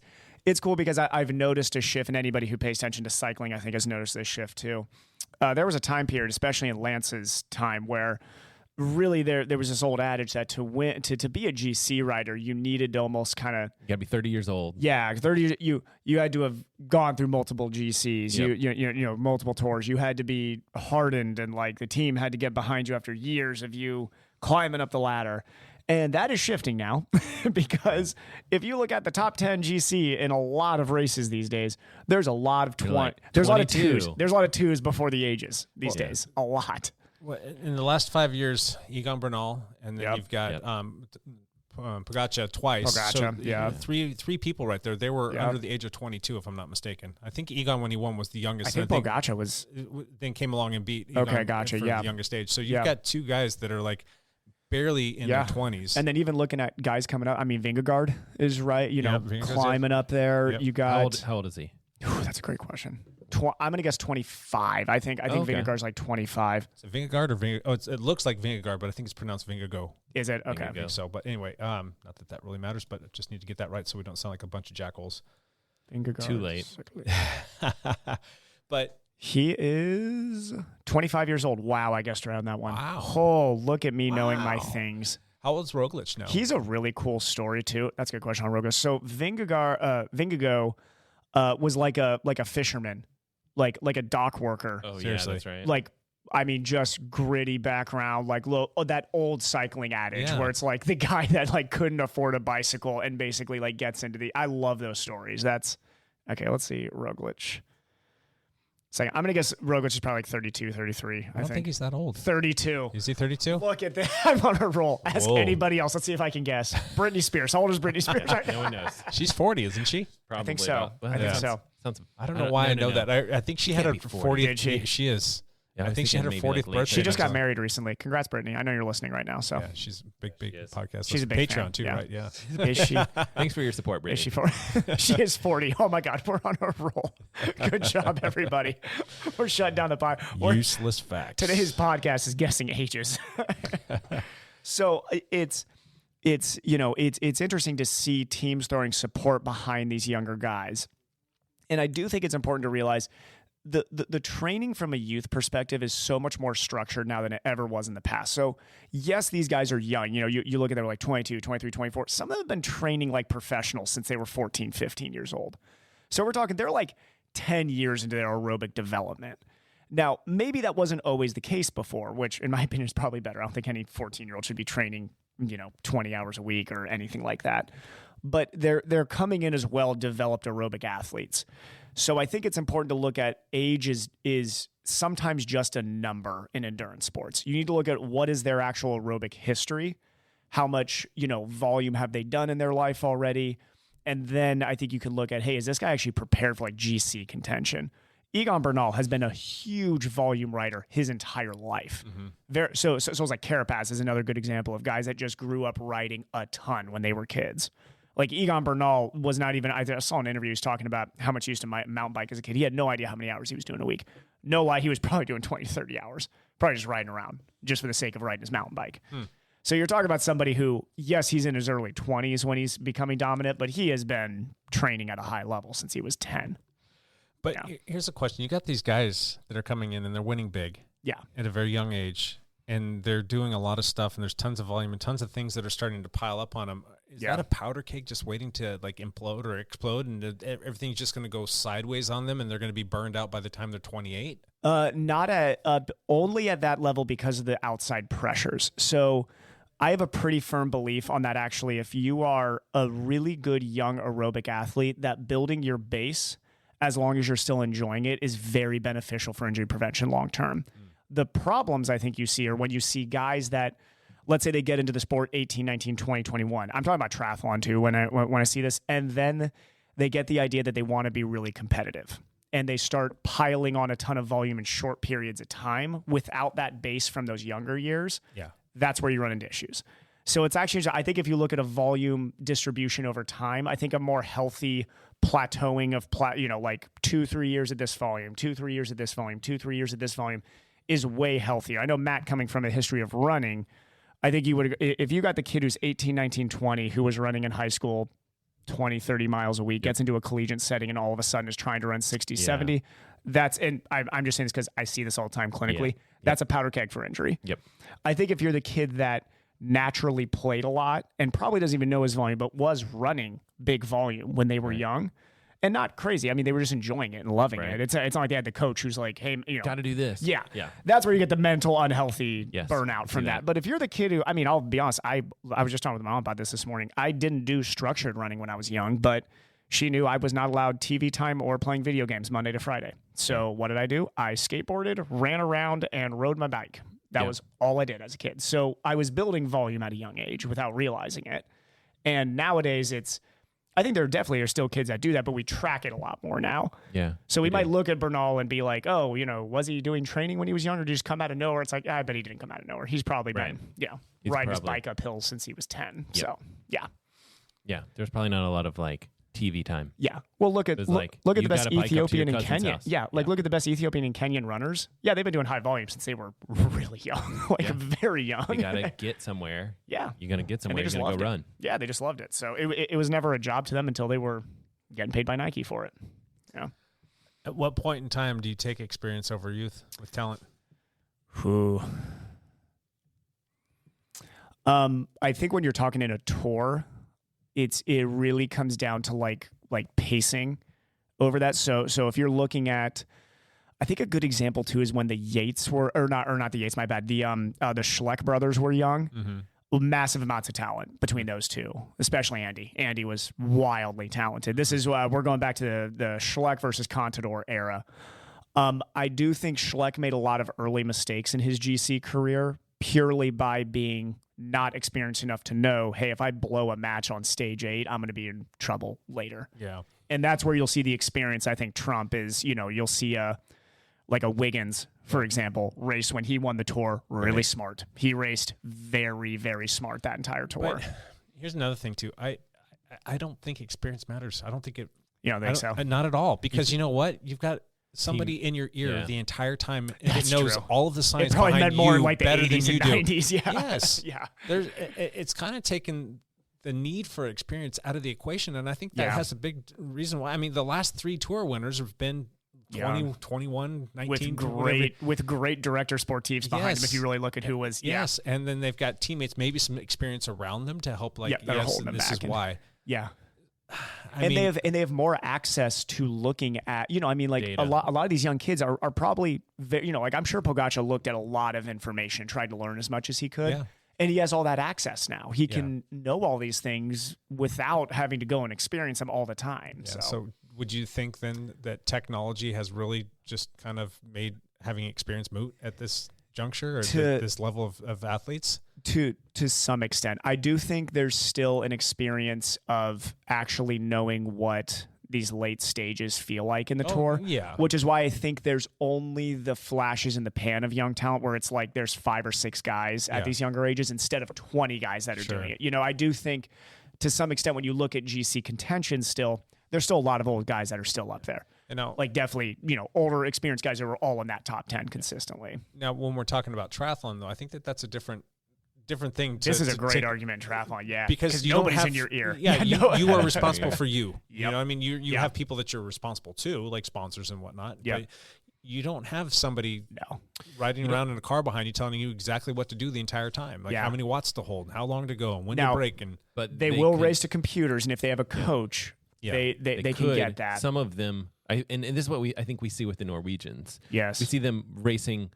cool because I've noticed a shift, and anybody who pays attention to cycling, I think, has noticed this shift too. There was a time period, especially in Lance's time, where really there was this old adage that to be a GC rider, you needed to almost kind of you got to be 30 years old. Yeah, 30 you had to have gone through multiple GCs, Yep. you know multiple tours. You had to be hardened, and like the team had to get behind you after years of you climbing up the ladder. And that is shifting now because if you look at the top 10 GC in a lot of races these days, there's a lot of there's a lot of twos. There's a lot of twos before the ages these days. A lot. Well, in the last 5 years, Egan Bernal, and then you've got Pogačar twice. Three people right there. They were under the age of 22, if I'm not mistaken. I think Egan, when he won, was the youngest. I think Pogačar was. Then came along and beat Egan for the youngest age. So you've got two guys that are like barely in their 20s. And then even looking at guys coming up, I mean, Vingegaard is climbing up there. Yep. You got how old is he? That's a great question. I'm gonna guess 25. I think Vingegaard's like 25. Is it Vingegaard or Vingegaard? Oh, it looks like Vingegaard, but I think it's pronounced Vingegaard. Is it? Okay. I think so. But anyway, not that really matters, but I just need to get that right so we don't sound like a bunch of jackals. Vingegaard. Too late. But he is 25 years old. Wow, I guessed around that one. Wow. Oh, look at me knowing my things. How old's Roglic now? He's a really cool story too. That's a good question on Roglic. So Vingegaard was like a fisherman. Like a dock worker. Oh, seriously. Yeah, that's right. Like, I mean, just gritty background, like that old cycling adage where it's like the guy that like couldn't afford a bicycle and basically like gets into I love those stories. That's okay. Let's see. Roglic. Second, I'm going to guess Roglic is probably like 32, 33. I don't think he's that old. 32. Is he 32? Look at that. I'm on a roll. Ask anybody else. Let's see if I can guess. Britney Spears. How old is Britney Spears? No one knows. She's 40, isn't she? Probably. I think so. I think so. I don't know why I know that. I think she had her 40th. She is. Yeah, I think she had her 40th birthday. She just got married recently. Congrats, Brittany. I know you're listening right now. So yeah, she's a big podcast. She's a big Patreon fan. too, right? Yeah. Is she? Thanks for your support, Brittany. Is she 40? She is 40. Oh my God, we're on a roll. Good job, everybody. We're shutting down the pod. Useless facts. Today's podcast is guessing ages. So it's interesting to see teams throwing support behind these younger guys, and I do think it's important to realize. The training from a youth perspective is so much more structured now than it ever was in the past. So yes, these guys are young. You look at them like 22, 23, 24. Some of them have been training like professionals since they were 14, 15 years old. So we're talking, they're like 10 years into their aerobic development. Now, maybe that wasn't always the case before, which in my opinion is probably better. I don't think any 14-year-old should be training, 20 hours a week or anything like that. But they're coming in as well-developed aerobic athletes. So I think it's important to look at age is sometimes just a number in endurance sports. You need to look at what is their actual aerobic history, how much, volume have they done in their life already, and then I think you can look at, hey, is this guy actually prepared for like GC contention? Egan Bernal has been a huge volume rider his entire life. Mm-hmm. So it's like Carapaz is another good example of guys that just grew up riding a ton when they were kids. Like Egan Bernal was not even, I saw an interview he was talking about how much he used to mountain bike as a kid. He had no idea how many hours he was doing a week. No lie, he was probably doing 20, 30 hours, probably just riding around just for the sake of riding his mountain bike. So you're talking about somebody who, yes, he's in his early 20s when he's becoming dominant, but he has been training at a high level since he was 10. But here's a question. You got these guys that are coming in and they're winning big at a very young age, and they're doing a lot of stuff, and there's tons of volume and tons of things that are starting to pile up on them. Is that a powder keg just waiting to like implode or explode, and everything's just going to go sideways on them, and they're going to be burned out by the time they're 28? Only at that level because of the outside pressures. So I have a pretty firm belief on that, actually. If you are a really good young aerobic athlete, that building your base, as long as you're still enjoying it, is very beneficial for injury prevention long term. The problems I think you see are when you see guys that, let's say they get into the sport 18, 19, 20, 21. I'm talking about triathlon too when I see this. And then they get the idea that they want to be really competitive. And they start piling on a ton of volume in short periods of time without that base from those younger years. Yeah. That's where you run into issues. So it's actually, I think if you look at a volume distribution over time, I think a more healthy plateauing of, like 2-3 years at this volume, 2-3 years at this volume, 2-3 years at this volume is way healthier. I know Matt, coming from a history of running, I think you would, if you got the kid who's 18, 19, 20, who was running in high school 20, 30 miles a week, gets into a collegiate setting and all of a sudden is trying to run 60, 70, and I'm just saying this because I see this all the time clinically. That's a powder keg for injury. I think if you're the kid that naturally played a lot and probably doesn't even know his volume, but was running big volume when they were young, and not crazy. I mean, they were just enjoying it and loving Right. it. It's not like they had the coach who's like, hey, Got to do this. Yeah. Yeah. That's where you get the mental unhealthy Yes, burnout from see that. that. But if you're the kid who, I mean, I'll be honest, I was just talking with my mom about this morning. I didn't do structured running when I was young, but she knew I was not allowed TV time or playing video games Monday to Friday. So what did I do? I skateboarded, ran around, and rode my bike. That was all I did as a kid. So I was building volume at a young age without realizing it. And nowadays I think there definitely are still kids that do that, but we track it a lot more now. Yeah. So we do. might look at Bernal and be like, oh, was he doing training when he was younger? Did he just come out of nowhere? It's like, I bet he didn't come out of nowhere. He's probably been, He's riding his probably- bike up hills since he was 10. Yep. So, yeah. Yeah. There's probably not a lot of like TV time. Yeah. Well, look at It's look, like, look at you the best gotta bike up to your Ethiopian and cousin's Kenyan. house. Yeah. Like, look at the best Ethiopian and Kenyan runners. Yeah. They've been doing high volume since they were really young, very young. You got to get somewhere. Yeah. You're going to get And somewhere. they You're just going to loved go it. run. Yeah. They just loved it. So it was never a job to them until they were getting paid by Nike for it. Yeah. At what point in time do you take experience over youth with talent? Who? I think when you're talking in a tour, it really comes down to like pacing over that. So if you're looking at, I think a good example too is when the Yates were, or not the Yates, my bad. The Schleck brothers were young. Mm-hmm. Massive amounts of talent between those two, especially Andy. Andy was wildly talented. This is we're going back to the Schleck versus Contador era. I do think Schleck made a lot of early mistakes in his GC career purely by being not experienced enough to know, hey, if I blow a match on stage 8, I'm going to be in trouble later. Yeah. And that's where you'll see the experience. I think Trump is, you'll see a Wiggins, for example, race when he won the tour, really smart. He raced very, very smart that entire tour. But here's another thing too. I don't think experience matters. I don't think it. You don't think so? Not at all. Because you know what? You've got somebody in your ear the entire time and it knows all of the science it probably behind meant more you in like the better 80s than you and do. 90s. Yeah. Yes. Yeah. It's kind of taken the need for experience out of the equation, and I think that has a big reason why. I mean, the last 3 tour winners have been 20, 21, 19. With great director sportifs behind them, if you really look at who was. Yes, and then they've got teammates, maybe some experience around them to help, like, that are yes, holding them this back is why. Yeah. I mean, they have more access to looking at, like data. a lot of these young kids are probably, like I'm sure Pogača looked at a lot of information, tried to learn as much as he could. Yeah. And he has all that access now. He can know all these things without having to go and experience them all the time. Yeah, so would you think then that technology has really just kind of made having experience moot at this juncture or this level of athletes? To some extent. I do think there's still an experience of actually knowing what these late stages feel like in the tour. Yeah. Which is why I think there's only the flashes in the pan of young talent where it's like there's 5 or 6 guys at these younger ages instead of 20 guys that are doing it. I do think to some extent when you look at GC contention still, there's still a lot of old guys that are still up there. And now, like definitely, older experienced guys that were all in that top 10 consistently. Now, when we're talking about triathlon, though, I think that's a different thing. This is a great argument in triathlon, because you nobody's don't have, in your ear. Yeah, you are responsible for you. You Yep. know, I mean, you have people that you're responsible to, like sponsors and whatnot. Yeah. But you don't have somebody riding around in a car behind you telling you exactly what to do the entire time, like how many watts to hold, how long to go, and when to break. And But they will race to computers, and if they have a coach, they can could. get that. Some of them, and this is what I think we see with the Norwegians. Yes. We see them racing.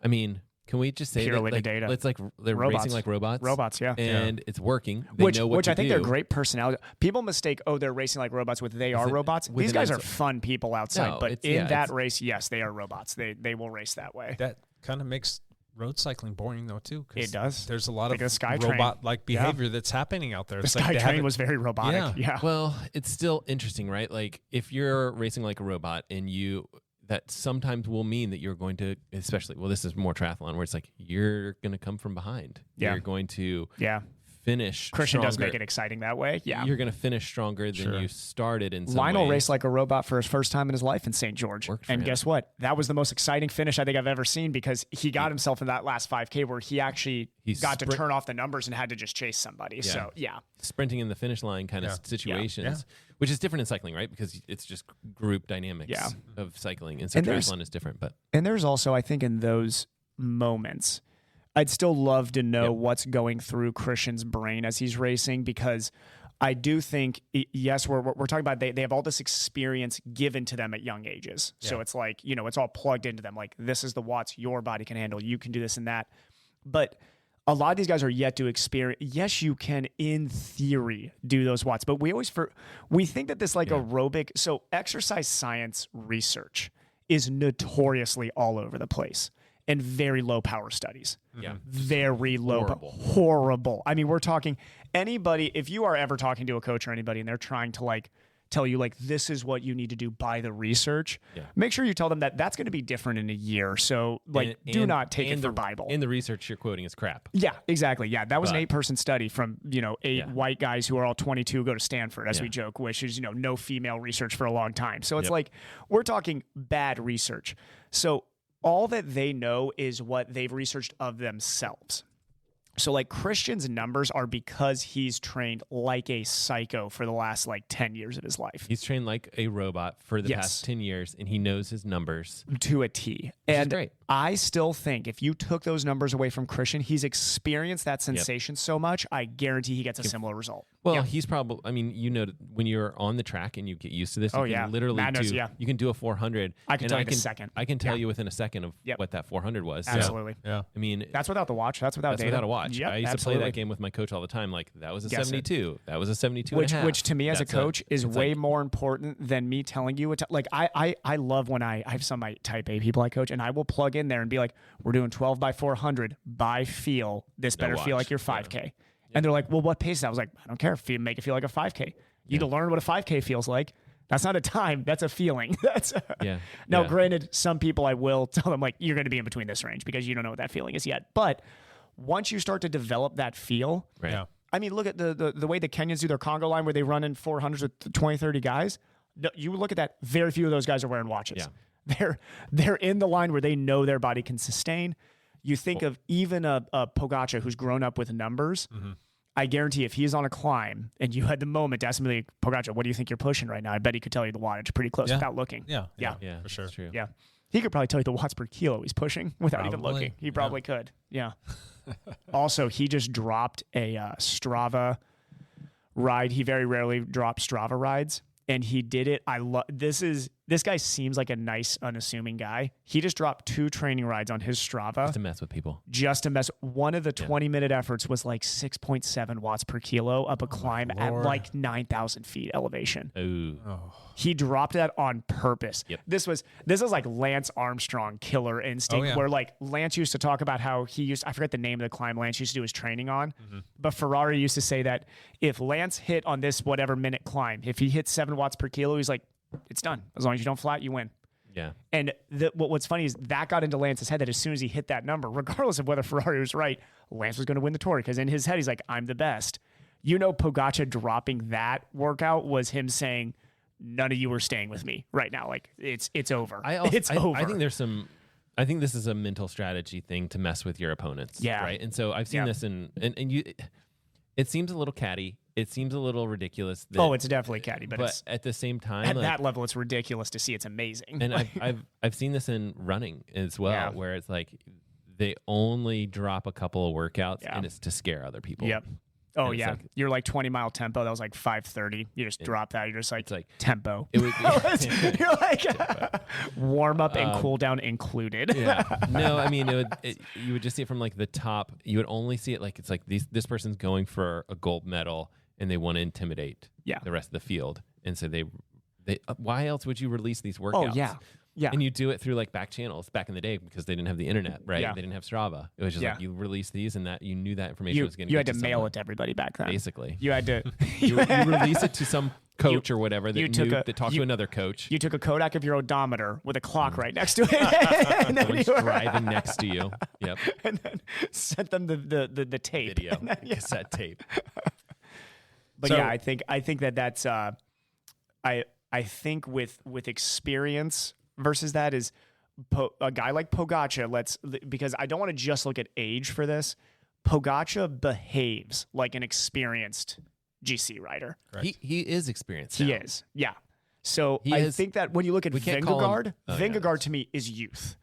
I mean, can we just say Purely that, like, the data. It's like they're Robots. racing like robots. Robots, yeah. And it's working. They know what which to I think do. they're great personality. People mistake, they're racing like robots with they are robots. with These an guys are ins- fun people outside, No, but it's- in yeah, that it's- race, yes, they are robots. They will race that way. that kind of makes road cycling boring, though, too. 'cause It does. There's a lot Like of the Skytrain. robot-like behavior that's happening out there. The It's like they Skytrain haven't- was very robotic. Yeah. Well, it's still interesting, right? Like if you're racing like a robot and that sometimes will mean that you're going to, especially, well, this is more triathlon where it's like, you're going to come from behind. Yeah. You're going to Yeah. finish Christian does stronger. make it exciting that way. Yeah. You're going to finish stronger than you started in some Lionel ways. raced like a robot for his first time in his life in St. George. Worked for And him. guess what? That was the most exciting finish I think I've ever seen because he got himself in that last 5K where he actually got to turn off the numbers and had to just chase somebody. So, yeah. Sprinting in the finish line kind of situations, which is different in cycling, right? Because it's just group dynamics of cycling. And so triathlon is different. But And there's also, I think, in those moments, I'd still love to know what's going through Christian's brain as he's racing because I do think, yes, we're talking about they have all this experience given to them at young ages. So it's like, it's all plugged into them. Like, this is the watts your body can handle. You can do this and that. But a lot of these guys are yet to experience. Yes, you can, in theory, do those watts. But we think that this aerobic, so exercise science research is notoriously all over the place and very low power studies. Yeah. Very low. Horrible. I mean, we're talking anybody, if you are ever talking to a coach or anybody and they're trying to tell you this is what you need to do by the research, make sure you tell them that that's going to be different in a year. So do not take it for Bible. And the research you're quoting is crap. Yeah, exactly. Yeah. That was an 8-person study from, 8 white guys who are all 22 go to Stanford, as we joke, which is, no female research for a long time. So it's we're talking bad research. So all that they know is what they've researched of themselves. So Christian's numbers are because he's trained like a psycho for the last 10 years of his life. He's trained like a robot for the past 10 years, and he knows his numbers to a T. And great. I still think if you took those numbers away from Christian, he's experienced that sensation so much, I guarantee he gets a similar result. Well, he's probably, when you're on the track and you get used to this, you can literally you can do a 400. I can tell you in a second. I can tell you within a second of what that 400 was. Absolutely. So, that's without the watch. That's without data. Without a watch. Yep, I used to play that game with my coach all the time. That was a 72. That was a 72 which to me as a coach is way more important than me telling you. I love when I have some of my type A people I coach, and I will plug in there and be like, we're doing 12 by 400 by feel. This better feel like your 5K. Yeah. And they're like, well, what pace is that? I was like, I don't care. Make it feel like a 5K. You need to learn what a 5K feels like. That's not a time. That's a feeling. Now, granted, some people I will tell them you're going to be in between this range because you don't know what that feeling is yet. But once you start to develop that feel, I mean, look at the way the Kenyans do their Congo line where they run in 400s with 20, 30 guys. You look at that, very few of those guys are wearing watches. Yeah. They're in the line where they know their body can sustain. You think of even a Pogačar who's grown up with numbers. Mm-hmm. I guarantee if he's on a climb and you had the moment to ask him, Pogačar, what do you think you're pushing right now? I bet he could tell you the wattage pretty close without looking. Yeah, for sure. True. Yeah. He could probably tell you the watts per kilo he's pushing without even looking. He probably could. Yeah. Also, he just dropped a Strava ride. He very rarely drops Strava rides. And he did it. This guy seems like a nice, unassuming guy. He just dropped 2 training rides on his Strava. Just to mess with people. One of the 20-minute efforts was 6.7 watts per kilo up a climb at 9,000 feet elevation. Ooh. Oh. He dropped that on purpose. Yep. This was like Lance Armstrong killer instinct, where Lance used to talk about how I forget the name of the climb Lance used to do his training on, but Ferrari used to say that if Lance hit on this whatever minute climb, if he hit 7 watts per kilo, he's like, it's done. As long as you don't flat, you win. Yeah. And what's funny is that got into Lance's head that as soon as he hit that number, regardless of whether Ferrari was right, Lance was going to win the Tour because in his head, he's like, I'm the best. Pogačar dropping that workout was him saying, none of you are staying with me right now. It's over. It's over. I think I think this is a mental strategy thing to mess with your opponents. Yeah. Right. And so I've seen this and it seems a little catty. It seems a little ridiculous. It's definitely catty, but at the same time, at that level, it's ridiculous to see. It's amazing. And I've seen this in running as well, where it's they only drop a couple of workouts and it's to scare other people. Yep. Oh yeah, you're 20-mile tempo. That was 5:30. You just drop that. You're just tempo. It would, you're warm up and cool down included. Yeah. No, I mean you would just see it from the top. You would only see it it's this person's going for a gold medal and they want to intimidate the rest of the field, and so they why else would you release these workouts? Oh yeah. Yeah. And you do it through back channels back in the day because they didn't have the internet, right? Yeah. They didn't have Strava. It was just you release these and that you knew that information was going to You had to mail it to everybody back then. Basically. You had to you release it to some coach or whatever that talked to another coach. You took a Kodak of your odometer with a clock right next to it. And then you were driving next to you. Yep. And then sent them the tape. Video. Cassette tape. But I think that's I think with experience versus that is a guy like Pogačar. Because I don't want to just look at age for this. Pogačar behaves like an experienced GC rider. He is experienced. He is, yeah. So I think that when you look at Vingegaard, Vingegaard to me is youth.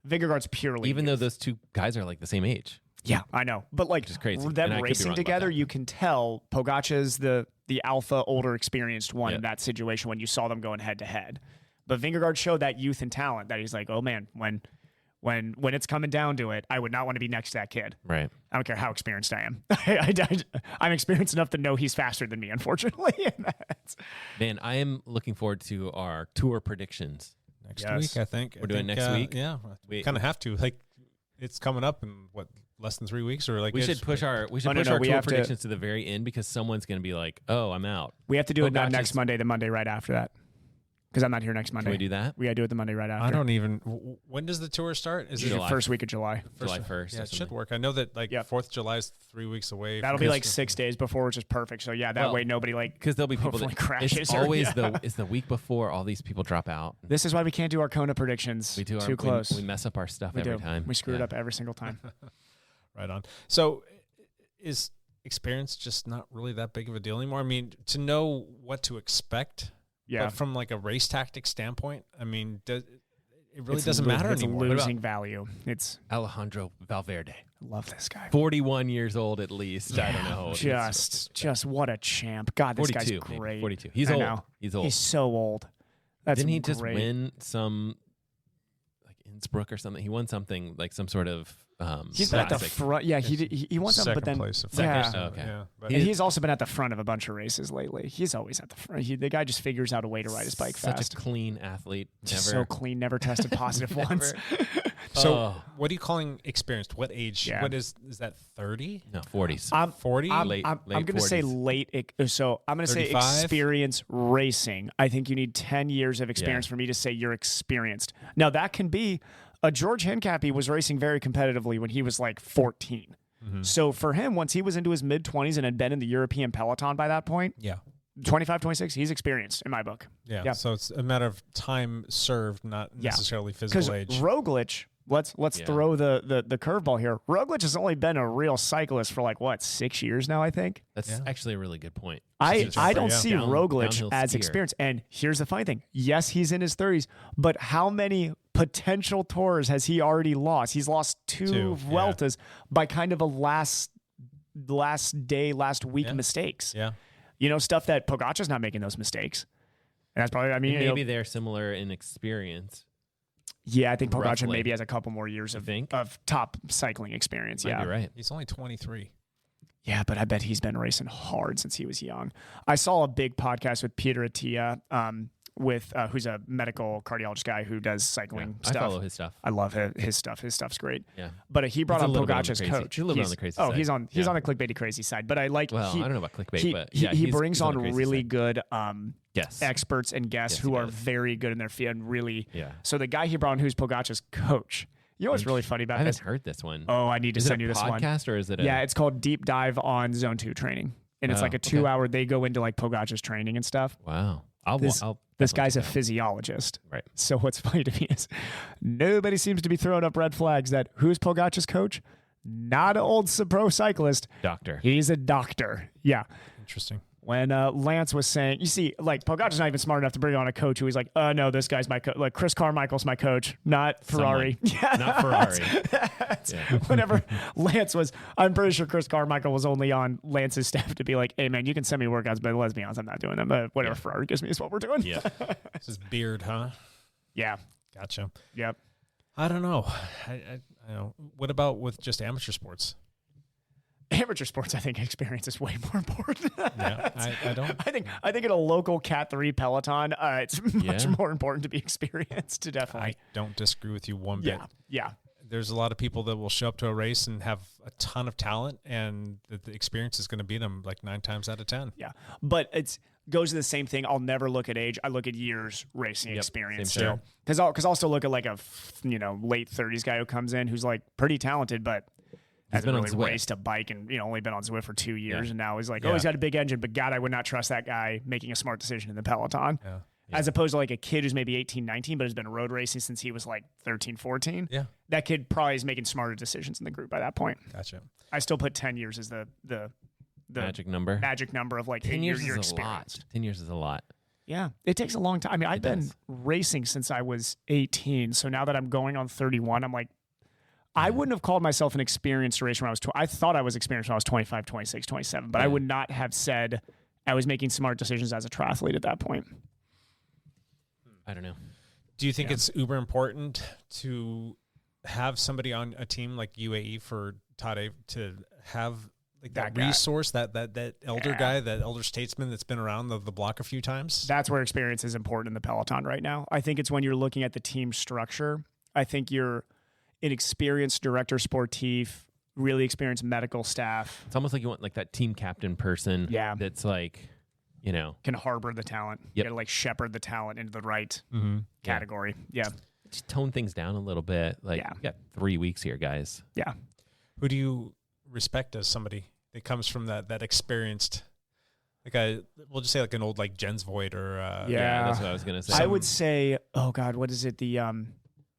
Vingegaard's purely even youth. though those two guys are the same age. Yeah, I know. But like is crazy. And them I could be racing wrong about together, that. you can tell Pogačar's the alpha, older, experienced one in Yep. that situation when you saw them going head to head. But Vingegaard showed that youth and talent that he's like, oh man, when it's coming down to it, I would not want to be next to that kid. Right. I don't care how experienced I am. I'm experienced enough to know he's faster than me, unfortunately. Man, I am looking forward to our tour predictions. Next Yes. week, I think. We're doing next week? Yeah, we kind of have to. Like, it's coming up in what, less than 3 weeks, or like We should push our we tour have to- predictions to the very end because someone's going to be like, "Oh, I'm out." We have to do it not Pogačar's- next Monday, the Monday right after that. Because I'm not here next Monday. Can we do that? We got to do it the Monday right after. I don't even. When does the tour start? Is Usually July. first week of July. July 1st. Yeah, or it should something. work. I know that like Yep. 4th of July is 3 weeks away. That'll from be like Christmas. 6 days before, which is perfect. So yeah, that Well, way nobody like Because there'll be people hopefully that crashes. It's or- always yeah. it's the week before all these people drop out. This is why we can't do our Kona predictions. We do too close. We mess up our stuff We every do. time. We screw it Yeah. up every single time. Right on. So, is experience just not really that big of a deal anymore? I mean, to know what to expect. Yeah. But from like a race tactic standpoint, I mean, it really It's doesn't lo- matter it's anymore. losing value. It's Alejandro Valverde, I love this guy. 41 years old at least. I don't know. how old he is. Just what a champ. God, this 42, guy's maybe. great. 42. He's I old. know. He's old. He's so old. That's Didn't he just great. win some like Innsbruck or something? He won something like some sort of He's been at the classic. front. Yeah, he won something, but Second then place. yeah. Oh, okay. Yeah. But And he's also been at the front of a bunch of races lately. He's always at the front. The guy just figures out a way to ride his bike Such fast. a clean athlete. Just Never. so clean, never tested positive once. so, Oh. what are you calling experienced? What age? Yeah. What is that? 30? No, 40s. I'm 40? I'm, Late- I'm, late I'm going to say 40s. late. So I'm going to say 35? experience racing. I think you need 10 years of experience for me to say you're experienced. Now that can be George Hincapie was racing very competitively when he was like 14. So for him, once he was into his mid 20s and had been in the European peloton by that point, Yeah. 25, 26, he's experienced in my book. Yeah. Yeah. So it's a matter of time served, not Yeah. necessarily Because physical age. Roglic, let's Yeah. throw the curveball here. Roglic has only been a real cyclist for like what 6 years now, I think. That's actually a really good point. I jumper, don't yeah. see Downhill Roglic as skier. experienced. And here's the funny thing. Yes, he's in his 30s, but how many potential tours has he already lost? He's lost two Two, yeah. Vueltas by kind of a last week Yeah. mistakes. Yeah. You know, stuff that Pogačar's not making those mistakes. And that's probably, I mean, And you know, maybe they're similar in experience. yeah, I think Pogačar roughly. maybe has a couple more years You of think? top cycling experience. Might Yeah. be right. He's only 23. Yeah, but I bet he's been racing hard since he was young. I saw a big podcast with Peter Attia, with who's a medical cardiologist guy who does cycling I stuff. follow his stuff. I love his stuff. His stuff's great. Yeah. But he brought He's a on little bit on the Pogačar's crazy- coach. he's a little bit on the crazy side. He's on Yeah. the clickbaity crazy side. But I like. Well, he, I don't know about clickbait, he, but he, yeah, he he's- brings he's on on the crazy really side. good Yes. experts and guests Yes, who he are does. very good in their field and really. Yeah. So the guy he brought on, who's Pogačar's coach. You know what's really funny I about haven't this? heard this one. Oh, I need to Is it send a you this one. podcast or is it a Yeah, it's called Deep Dive on Zone 2 training. And it's Oh, like a okay. 2-hour, they go into like Pogačar's training and stuff. Wow. This I'll guy's a definitely check physiologist. Right. So what's funny to me is nobody seems to be throwing up red flags that who's Pogačar's coach? Not an old pro cyclist. it out. Doctor. He's a doctor. Yeah. Interesting. When Lance was saying, you see, like Pogačar's not even smart enough to bring on a coach who he's like, no, this guy's my coach. Like Chris Carmichael's my coach, not Ferrari. Yeah, Not Ferrari. Yeah. Whenever Lance was, I'm pretty sure Chris Carmichael was only on Lance's staff to be like, hey man, you can send me workouts, but let's be honest, I'm not doing them. But whatever Ferrari gives me is what we're doing. Yeah. This is beard, huh? Yeah. Gotcha. Yep. I don't know. I know. What about with just amateur sports? Amateur sports, I think experience is way more important. Yeah, I don't. I think in a local Cat 3 Peloton, it's much Yeah. more important to be experienced. To definitely. I don't disagree with you one bit. Yeah. Yeah. There's a lot of people that will show up to a race and have a ton of talent, and the experience is going to beat them like 9 times out of 10. Yeah. But it's goes to the same thing. I'll never look at age. I look at years racing experience. same here. Because I'll still look at like a late 30s guy who comes in who's like pretty talented, but hasn't been on really Zwift. raced a bike and only been on Zwift for 2 years, Yeah. and now he's like, Yeah. he's got a big engine, but God, I would not trust that guy making a smart decision in the Peloton. Yeah. As opposed to like a kid who's maybe 18, 19, but has been road racing since he was like 13, 14. Yeah. That kid probably is making smarter decisions in the group by that point. Gotcha. I still put 10 years as the Magic number. magic number of like 10 years you're is a lot. experienced. 10 years is a lot. Yeah, it takes a long time. I mean, I've been does. racing since I was 18. So now that I'm going on 31, I'm like, I wouldn't have called myself an experienced racer when I was I thought I was experienced when I was 25, 26, 27, but I would not have said I was making smart decisions as a triathlete at that point. I don't know. Do you think it's uber important to have somebody on a team like UAE for Tade to have like that resource, that elder guy, that elder statesman that's been around the block a few times? That's where experience is important in the peloton right now. I think it's when you're looking at the team structure. I think you're an experienced director sportif, really experienced medical staff. It's almost like you want like that team captain person. Yeah. That's like, you know, can harbor the talent. You got to like shepherd the talent into the right category. Yeah. Just tone things down a little bit. Like, you got 3 weeks here, guys. Yeah. Who do you respect as somebody that comes from that experienced, like we'll just say like an old like Jens Voigt or that's what I was gonna say. I would say, oh God, what is it?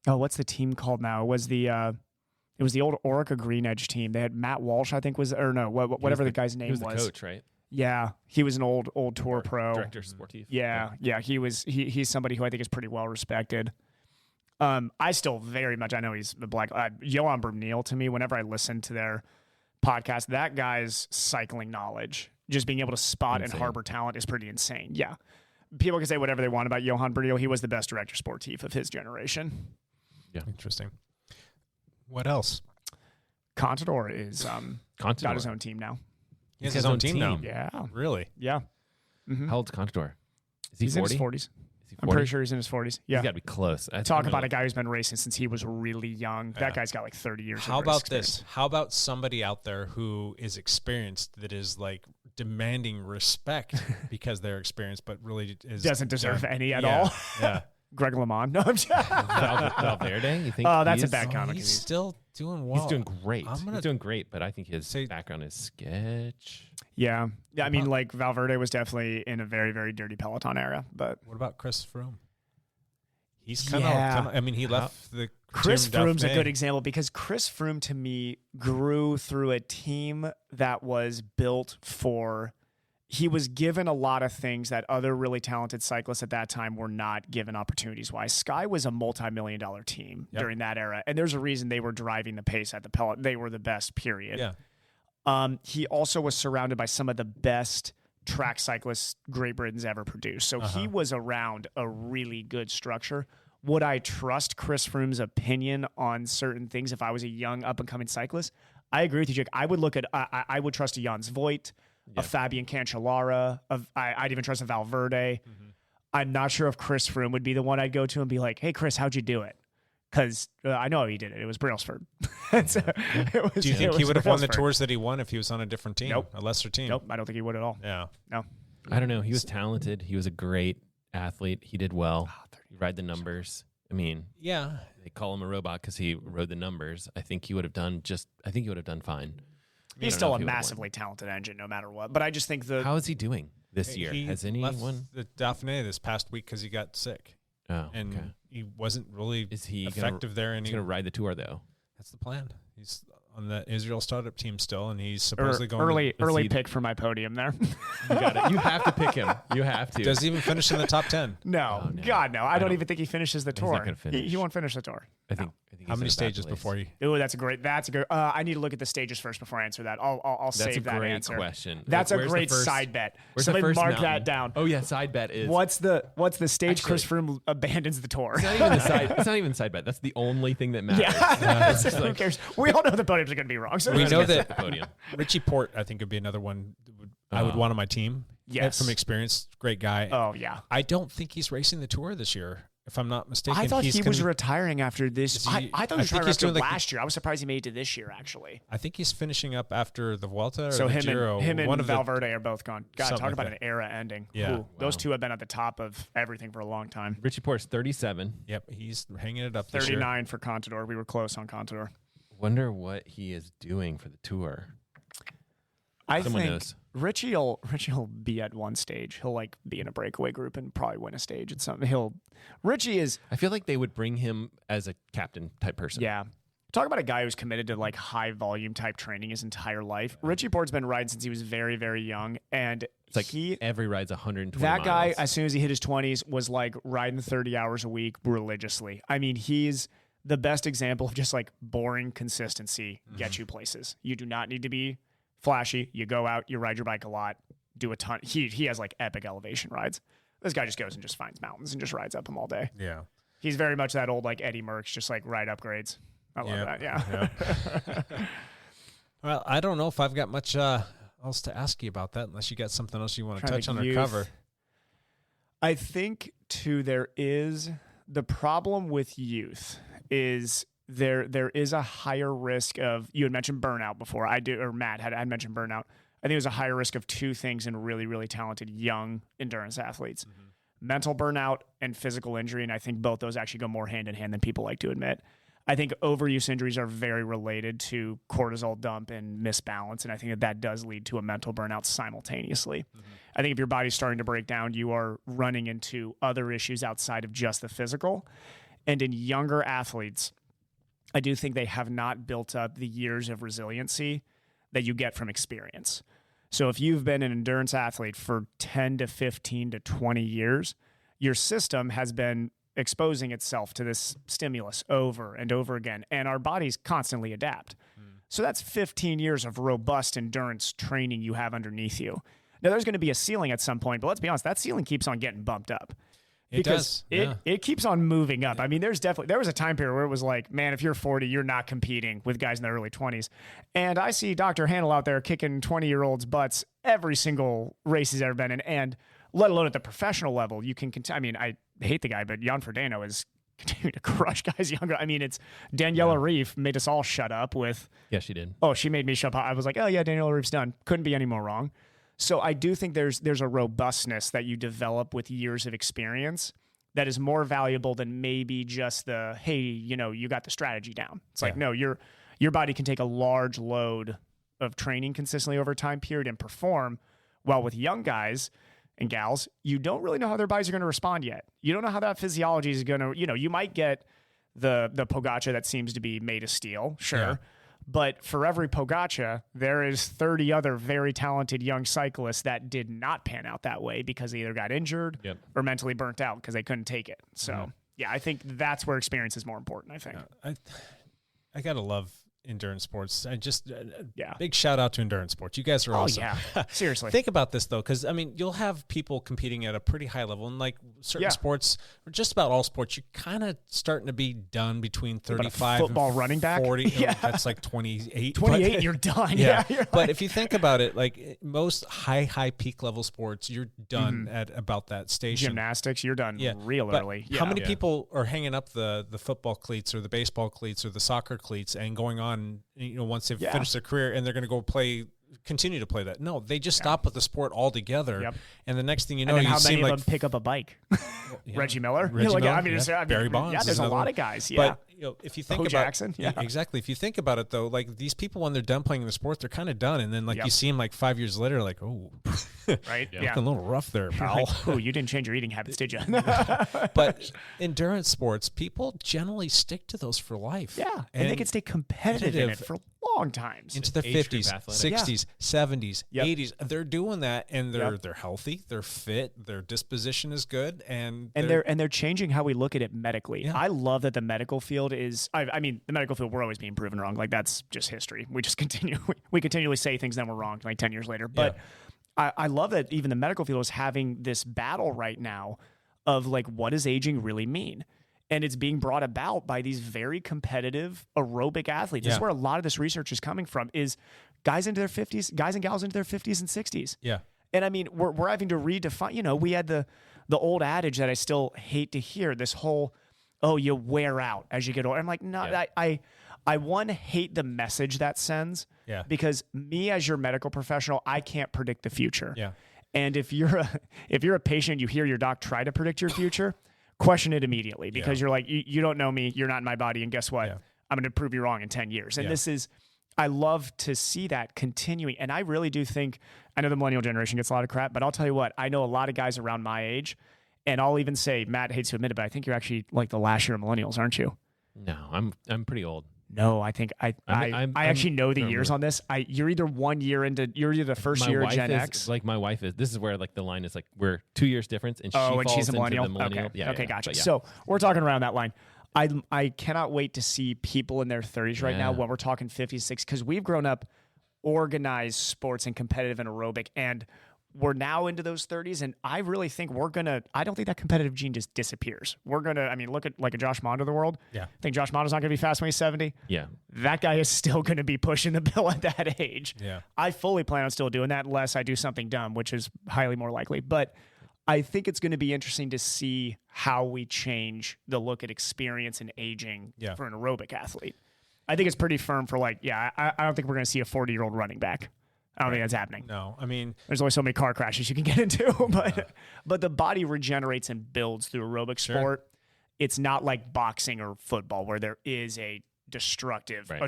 What's the team called now? It was the old Orica Green Edge team. They had Matt Walsh, I think whatever the guy's name was. He was the coach, right? Yeah, he was an old tour pro. Director sportif. Yeah. He's somebody who I think is pretty well respected. I still very much, I know he's the black. Johan Brunel, to me, whenever I listen to their podcast, that guy's cycling knowledge, just being able to spot and harbor talent is pretty insane. Yeah. People can say whatever they want about Johan Brunel. He was the best director sportif of his generation. Yeah. Interesting. What else? Contador is Contador. got his own team now. He has his own team now. Yeah. Really? Yeah. How old's Contador? Is he He's 40? in his 40s. Is he 40? I'm pretty sure he's in his 40s. Yeah. He's got to be close. Talk about a guy who's been racing since he was really young. That guy's got like 30 years How of race about experience. this? How about somebody out there who is experienced that is like demanding respect because they're experienced, but really doesn't deserve any at all? Yeah. Greg LeMond. No, I'm just Valverde, you think? Oh, that's a bad comment. He's still doing well. He's doing great. He's doing great, but I think his background is sketch. Yeah. I mean, like Valverde was definitely in a very, very dirty Peloton era. But what about Chris Froome? He's kind of. I mean, he left the. Chris Froome's a good example because Chris Froome to me grew through a team that was built for. He was given a lot of things that other really talented cyclists at that time were not given opportunities-wise. Sky was a multi-million-dollar team during that era, and there's a reason they were driving the pace at the Peloton. They were the best, period. Yeah. He also was surrounded by some of the best track cyclists Great Britain's ever produced. So he was around a really good structure. Would I trust Chris Froome's opinion on certain things if I was a young up-and-coming cyclist? I agree with you, Jake. I would look at I would trust a Jens Voigt, a Fabian Cancellara, I'd even trust a Valverde. I'm not sure if Chris Froome would be the one I'd go to and be like, hey, Chris, how'd you do it? Because I know he did it. It was Brailsford. Do you think he would have won the tours that he won if he was on a different team, Nope. a lesser team? Nope, I don't think he would at all. Yeah. No. I don't know. He was talented. He was a great athlete. He did well. He ride the numbers. I mean, yeah, they call him a robot because he rode the numbers. I think he would have done fine. He's still a massively talented engine, no matter what. But I just think how is he doing this year? Has anyone left the Dauphiné this past week because he got sick? Oh, and okay. he wasn't really effective there. And he's going to ride the tour, though. That's the plan. He's on the Israel startup team still, and he's supposedly going early pick for my podium there. You got it. You have to pick him. You have to. Does he even finish in the top 10? No. God, no. I don't even think he finishes the tour. He's not going to finish. He won't finish the tour. I think how many stages before he? Oh, that's a good. I need to look at the stages first before I answer that. I'll save that answer. That's a great question. That's a great side bet. Somebody mark that down. Oh yeah, side bet is. What's the stage? Actually, Chris Froome abandons the tour. It's not even a side. It's not even side bet. That's the only thing that matters. Yeah. Who cares? We all know the podiums are going to be wrong. So we know that the podium. Richie Porte, I think, would be another one. I would want on my team. Yes, from experience, great guy. Oh yeah. I don't think he's racing the tour this year. If I'm not mistaken, I thought he was retiring after this. I thought he was retiring after last year. I was surprised he made it to this year, actually. I think he's finishing up after the Vuelta or so the Giro. Him and Valverde are both gone. God, talk about an era ending. Yeah. Ooh, those two have been at the top of everything for a long time. Richie Porte's 37. Yep, he's hanging it up 39 for Contador. We were close on Contador. Wonder what he is doing for the tour. Someone knows. Richie'll be at one stage. He'll like be in a breakaway group and probably win a stage at something. Richie is. I feel like they would bring him as a captain type person. Yeah. Talk about a guy who's committed to like high volume type training his entire life. Richie Porte's been riding since he was very, very young. And it's like every ride's 120 That miles. guy, as soon as he hit his 20s, was like riding 30 hours a week religiously. I mean, he's the best example of just like boring consistency gets you places. You do not need to be flashy. You go out, you ride your bike a lot, do a ton. He has like epic elevation rides. This guy just goes and just finds mountains and just rides up them all day. Yeah. He's very much that old like Eddie Merckx, just like ride upgrades. I love that. Yeah. Well, I don't know if I've got much else to ask you about that, unless you got something else you want to touch on or cover. I think too, there is the problem with youth is there is a higher risk of, you had mentioned burnout before. Matt had mentioned burnout. I think there's a higher risk of two things in really, really talented young endurance athletes. Mental burnout and physical injury, and I think both those actually go more hand in hand than people like to admit. I think overuse injuries are very related to cortisol dump and misbalance, and I think that does lead to a mental burnout simultaneously. I think if your body's starting to break down, you are running into other issues outside of just the physical. And in younger athletes, I do think they have not built up the years of resiliency that you get from experience. So if you've been an endurance athlete for 10 to 15 to 20 years, your system has been exposing itself to this stimulus over and over again, and our bodies constantly adapt. So that's 15 years of robust endurance training you have underneath you. Now, there's going to be a ceiling at some point, but let's be honest, that ceiling keeps on getting bumped up. Because it keeps on moving up. I mean, there was a time period where it was like, man, if you're 40, you're not competing with guys in their early 20s. And I see Dr. Handel out there kicking 20-year-olds' butts every single race he's ever been in, and let alone at the professional level. You can, I mean, I hate the guy, but Jan Frodeno is continuing to crush guys younger. I mean, it's Daniela Reef made us all shut up with. Yeah, she did. Oh, she made me shut up. I was like, oh yeah, Daniela Reef's done. Couldn't be any more wrong. So I do think there's a robustness that you develop with years of experience that is more valuable than maybe just the, hey, you got the strategy down. It's like, no, your body can take a large load of training consistently over a time period and perform. While with young guys and gals, you don't really know how their bodies are going to respond yet. You don't know how that physiology is going to, you might get the Pogača that seems to be made of steel, sure. Yeah. But for every Pogača, there is 30 other very talented young cyclists that did not pan out that way because they either got injured or mentally burnt out because they couldn't take it. So, I think that's where experience is more important, I think. I got to love endurance sports. I just big shout out to endurance sports. You guys are awesome. Seriously. Think about this though, because I mean, you'll have people competing at a pretty high level, and like certain sports, or just about all sports, you're kind of starting to be done between 35 football and running back 40. That's like 28. 28, you're done. But if you think about it, like most high peak level sports, you're done at about that station. Gymnastics, you're done real early. How many people are hanging up the football cleats or the baseball cleats or the soccer cleats and going on, once they've finished their career, and they're going to go continue to play that? No, they just stop with the sport altogether. And the next thing you know, how many of them pick up a bike? Reggie Miller? Barry Bonds. Yeah, there's a lot of guys. But if you think about Jackson, exactly. If you think about it though, like these people, when they're done playing the sport, they're kind of done, and then you see them like 5 years later, like, oh, right, looking a little rough there, pal. Like, oh, you didn't change your eating habits, did you? But endurance sports, people generally stick to those for life. Yeah, and they can stay competitive in it for long times. Into the 50s, 60s, 70s, 80s. They're doing that, and they're healthy, they're fit, their disposition is good, and they're changing how we look at it medically. I love that the medical field is. I mean, the medical field, we're always being proven wrong. Like, that's just history. We just we continually say things, then we're wrong like 10 years later. But I love that even the medical field is having this battle right now of like, what does aging really mean? And it's being brought about by these very competitive aerobic athletes. This is where a lot of this research is coming from, is guys into their 50s, guys and gals into their 50s and 60s. Yeah. And I mean, we're having to redefine, we had the old adage that I still hate to hear, this whole, oh, you wear out as you get older. I'm like, no, I hate the message that sends. Yeah. Because me as your medical professional, I can't predict the future. Yeah. And if you're a patient, you hear your doc try to predict your future, question it immediately, because you're like, you don't know me, you're not in my body, and guess what? I'm going to prove you wrong in 10 years. And this is, I love to see that continuing. And I really do think, I know the millennial generation gets a lot of crap, but I'll tell you what, I know a lot of guys around my age, and I'll even say, Matt hates to admit it, but I think you're actually like the last year of millennials, aren't you? No, I'm pretty old. No, I think I actually know the years on this. You're either 1 year into, you're either the first year of Gen X. Like my wife is. This is where like the line is like we're 2 years difference, and she falls she's a millennial. into the millennial. Okay, gotcha. So we're talking around that line. I cannot wait to see people in their 30s right now when we're talking 56, because we've grown up organized sports and competitive and aerobic, and we're now into those 30s, and I really think I don't think that competitive gene just disappears. Look at like a Josh Mondo of the world. Yeah. I think Josh Mondo's not going to be fast when he's 70. Yeah. That guy is still going to be pushing the bill at that age. Yeah. I fully plan on still doing that unless I do something dumb, which is highly more likely. But I think it's going to be interesting to see how we change the look at experience and aging for an aerobic athlete. I think it's pretty firm for I don't think we're going to see a 40-year-old running back. I don't think that's happening. No, I mean, there's only so many car crashes you can get into, but the body regenerates and builds through aerobic sport. It's not like boxing or football where there is a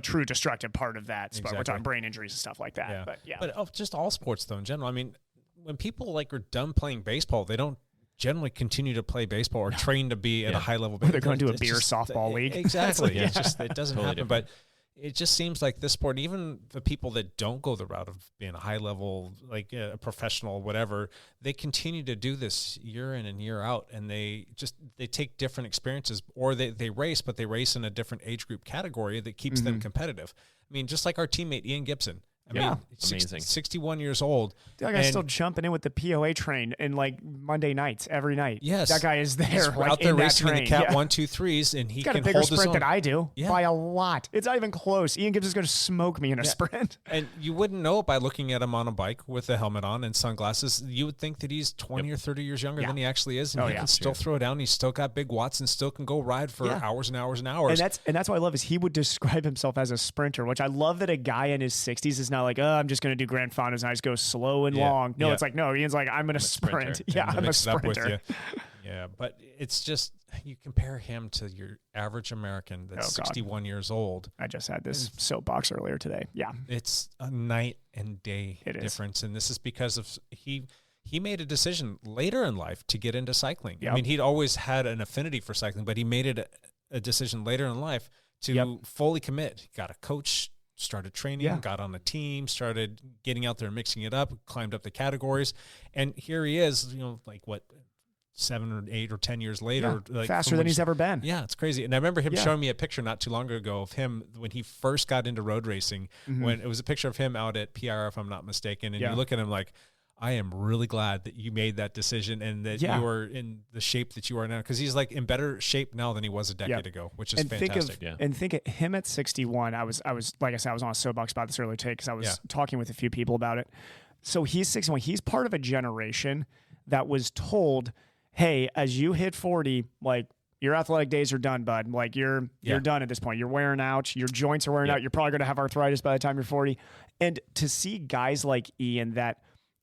true destructive part of that sport. We're talking brain injuries and stuff like that. But just all sports though in general. I mean, when people are done playing baseball, they don't generally continue to play baseball or train to be at a high level. Or they're going to a beer softball league. Exactly. It's just it doesn't Totally happen. different. But it just seems like this sport, even the people that don't go the route of being a high level, like a professional, whatever, they continue to do this year in and year out, and they take different experiences, or they race, but they race in a different age group category that keeps them competitive. I mean, just like our teammate Ian Gibson. I mean, amazing. 61 years old. That guy's still jumping in with the POA train in Monday nights, every night. Yes. That guy is there. He's out there racing in the Cat 1, 2, 3s, and he got can a bigger hold his sprint own. than I do by Yeah. a lot. It's not even close. Ian Gibbs is going to smoke me in a sprint. And you wouldn't know it by looking at him on a bike with a helmet on and sunglasses. You would think that he's 20 or 30 years younger than he actually is, and he can still throw it down. He's still got big watts and still can go ride for hours and hours and hours. And that's what I love is he would describe himself as a sprinter, which I love that a guy in his 60s is not like, I'm just going to do grand finals and I just go slow and long. No, it's like, no, Ian's like, I'm going to sprint. Yeah, I'm a sprinter. Yeah, but it's just, you compare him to your average American that's 61 years old. I just had this soapbox earlier today. Yeah. It's a night and day difference. And this is because of he made a decision later in life to get into cycling. Yep. I mean, he'd always had an affinity for cycling, but he made it a decision later in life to fully commit. He got a coach, started training, got on a team, started getting out there and mixing it up, climbed up the categories. And here he is, 7 or 8 or 10 years later. Faster than he's ever been. Yeah, it's crazy. And I remember him showing me a picture not too long ago of him when he first got into road racing, when it was a picture of him out at PR, if I'm not mistaken. And you look at him like, I am really glad that you made that decision and that you are in the shape that you are now. Because he's in better shape now than he was a decade ago, which is fantastic. Think of him at 61. I was like I said, I was on a soapbox about this earlier today because I was talking with a few people about it. So he's 61. He's part of a generation that was told, hey, as you hit 40, your athletic days are done, bud. You're done at this point. You're wearing out. Your joints are wearing out. You're probably going to have arthritis by the time you're 40. And to see guys like Ian that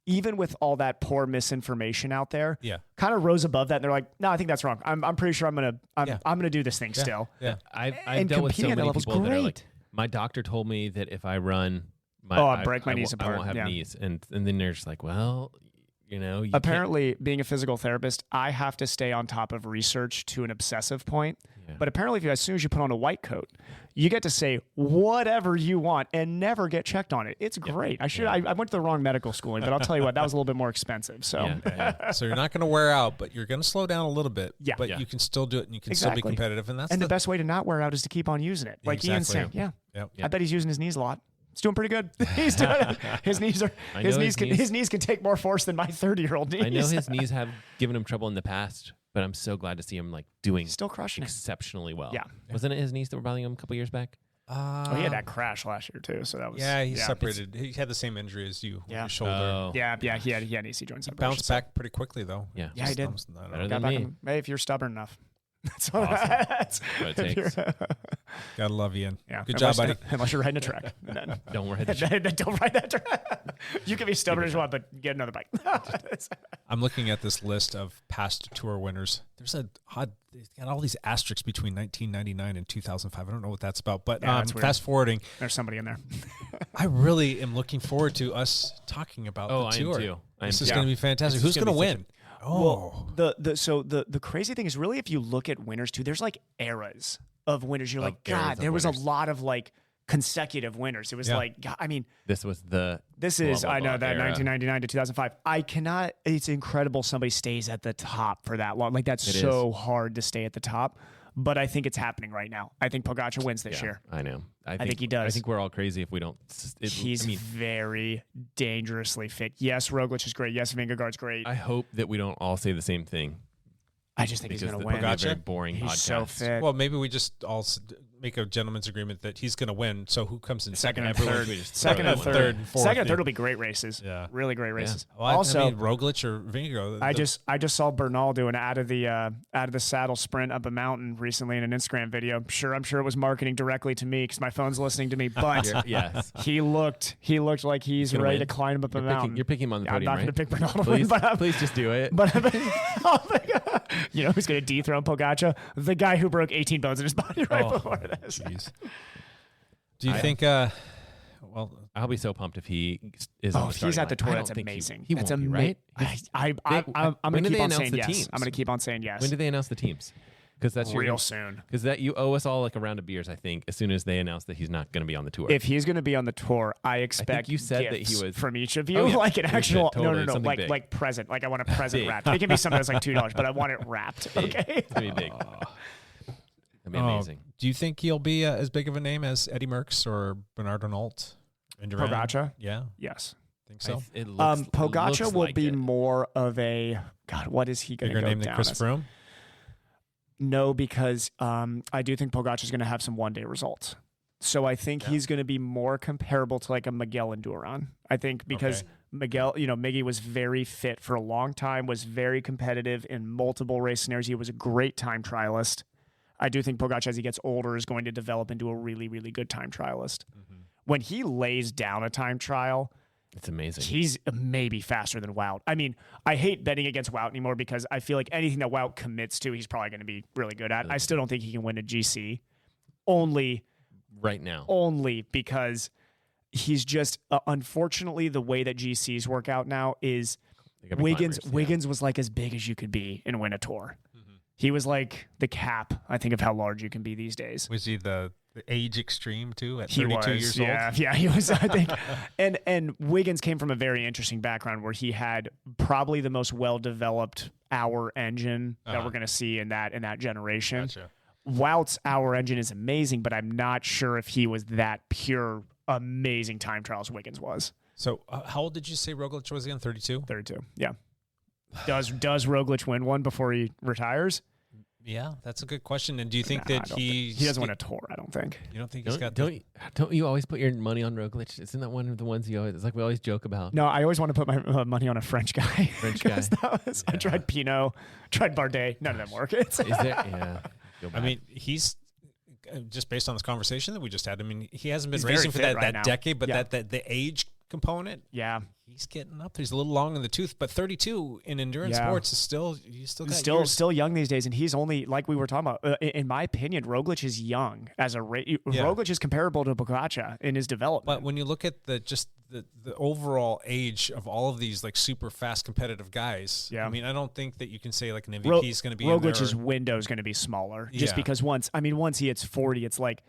even with all that poor misinformation out there, kind of rose above that. And they're like, no, I think that's wrong. I'm pretty sure I'm gonna do this thing still. Yeah. I've dealt with so many people that are like, my doctor told me that if I run, I'll break my knees apart. I won't have knees. And then they're just like, well, apparently being a physical therapist, I have to stay on top of research to an obsessive point. Yeah. But apparently as soon as you put on a white coat, you get to say whatever you want and never get checked on it. It's great. I went to the wrong medical schooling, but I'll tell you what, that was a little bit more expensive. So, so you're not going to wear out, but you're going to slow down a little bit. Yeah. But you can still do it and you can still be competitive. And that's the best way to not wear out is to keep on using it. Like Ian's saying, I bet he's using his knees a lot. It's doing pretty good. He's doing it. His knees can take more force than my 30-year-old knees. I know his knees have given him trouble in the past, but I'm so glad to see him doing still crushing exceptionally well. Yeah. Wasn't it his knees that were bothering him a couple years back? He had that crash last year too, so that was he separated. He had the same injury as you with his shoulder. Oh. He had EC joint separation. Bounced back pretty quickly though. Yeah, he did. Better than me. Hey, if you're stubborn enough. That's all awesome. that's what it takes. Gotta love Ian. Yeah. Good job, buddy. Unless you're riding a track. Don't ride the track. Don't ride that track. You can be stubborn as you want, but get another bike. I'm looking at this list of past tour winners. There's it's got all these asterisks between 1999 and 2005. I don't know what that's about, but fast forwarding. There's somebody in there. I really am looking forward to us talking about the tour. I am too. This is going to be fantastic. Who's going to win? Well, the crazy thing is really if you look at winners too, there's eras of winners. You're like, God, there was a lot of consecutive winners. It was God, I mean, this is I know that era. 1999 to 2005. I cannot. It's incredible somebody stays at the top for that long. That's so hard to stay at the top. but I think it's happening right now. I think Pogačar wins this year. I know. I think he does. I think we're all crazy if we don't. He's very dangerously fit. Yes, Roglic is great. Yes, Vingegaard's great. I hope that we don't all say the same thing. I just think he's going to win. Pogačar, very boring he's podcast. so fit. Well, maybe we just all make a gentleman's agreement that he's going to win. So who comes in second and Everyone third? we just Second throw and in third. and fourth. Second and third will be great races. Yeah, really great races. Well, also, I mean, Roglic or Vingegaard. I just saw Bernal do an out of the saddle sprint up a mountain recently in an Instagram video. I'm sure it was marketing directly to me because my phone's listening to me. But yes, he looked like he's ready to climb up a mountain. You're picking him on the podium, I'm not right? going to pick Bernal to Please, win, but please just do it. But you know who's going to dethrone Pogačar? The guy who broke 18 bones in his body right before this. Geez. Do you think? Well, I'll be so pumped if he is. Oh, on the if he's at the starting tour, line. that's amazing. He that's won't be, right? I'm When going do to they keep on announce saying the yes. teams? I'm going to keep on saying yes. When do they announce the teams? Because that's real soon. Because that you owe us all like a round of beers. I think as soon as they announce that he's not going to be on the tour. If he's going to be on the tour, I expect you said that gifts he was from each of you, Oh, yeah. like an You actual should, totally, no, something big. like present. Like I want a present wrapped. It can be something that's like $2, but I want it wrapped. Big. Okay, It's gonna be big. That'd be amazing. Do you think he'll be as big of a name as Eddie Merckx or Bernard Arnault? Pogačar? Yeah, yes. think so. It looks, Pogačar looks will like be it. more of a God. What is he going to Bigger go name down than Chris as? Froome? No, because I do think Pogačar is going to have some one-day results. So I think he's going to be more comparable to like a Miguel Indurain. I think because Miguel, Miggy was very fit for a long time, was very competitive in multiple race scenarios. He was a great time trialist. I do think Pogačar, as he gets older, is going to develop into a really, really good time trialist. Mm-hmm. When he lays down a time trial, it's amazing. He's maybe faster than Wout. I mean, I hate betting against Wout anymore because I feel like anything that Wout commits to, he's probably going to be really good at. I still don't think he can win a GC. Only because he's just unfortunately the way that GCs work out now is Wiggins was like as big as you could be and win a tour. Mm-hmm. He was like the cap, I think, of how large you can be these days. Was he the age extreme too at 32 years old? Yeah, he was, I think. and Wiggins came from a very interesting background where he had probably the most well-developed hour engine that we're going to see in that generation. Gotcha. Wout's hour engine is amazing, but I'm not sure if he was that pure, amazing time trial as Wiggins was. So how old did you say Roglic was again? 32? 32, yeah. Does Roglic win one before he retires? Yeah, that's a good question. And do you think Nah, that he doesn't win a tour? I don't think. You don't think he's got? Don't you always put your money on Roglic? Isn't that one of the ones you always? It's like we always joke about. No, I always want to put my money on a French guy. I tried Pinot, tried Bardet. None of them work. Is there? Yeah. I mean, he's just based on this conversation that we just had. I mean, he hasn't been He's racing very for fit that right decade, but now. that the age component. Yeah. He's getting up. He's a little long in the tooth, but 32 in endurance sports is still still young these days, and he's only like we were talking about. In my opinion, Roglic is young as a Roglic is comparable to Pogačar in his development. But when you look at the overall age of all of these like super fast competitive guys, I mean, I don't think that you can say like an MVP is going to be Roglic's window is going to be smaller, just because once he hits 40, it's like.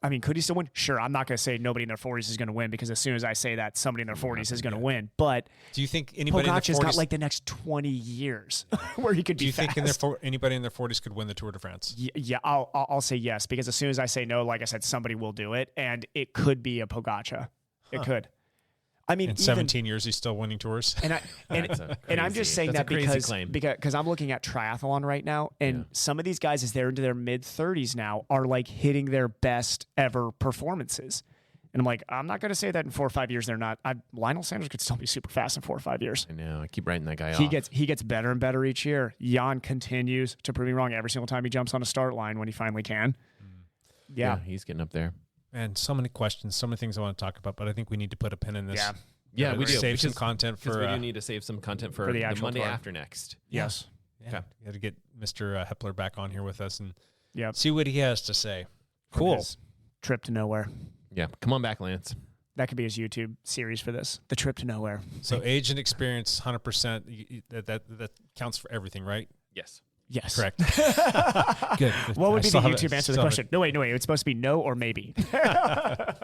I mean, could he still win? Sure. I'm not going to say nobody in their 40s is going to win because as soon as I say that, somebody in their 40s is going to win. But do you think anybody Pogačar's in their 40s got like the next 20 years where he could be fast? Do you think anybody in their 40s could win the Tour de France? Yeah, I'll say yes because as soon as I say no, like I said, somebody will do it, and it could be a Pogačar. It could. I mean, in 17 years, he's still winning tours. And I'm just saying that because I'm looking at triathlon right now, and some of these guys, as they're into their mid-30s now, are like hitting their best ever performances. And I'm like, I'm not going to say that in 4 or 5 years they're not. Lionel Sanders could still be super fast in 4 or 5 years. I know. I keep writing that guy off. He gets better and better each year. Jan continues to prove me wrong every single time he jumps on a start line when he finally can. Yeah, he's getting up there. And so many questions, so many things I want to talk about, but I think we need to put a pin in this. Yeah, we do. Save some content for. We do need to save some content for the Monday after next. Yes. Yeah. Okay. You got to get Mr. Hepler back on here with us and Yep. See what he has to say. Cool. Trip to nowhere. Yeah. Come on back, Lance. That could be his YouTube series for this. The Trip to Nowhere. So age and experience, 100%. That counts for everything, right? Yes. Yes. Correct. Good. What would be the YouTube answer to the question? No, wait. It's supposed to be no or maybe.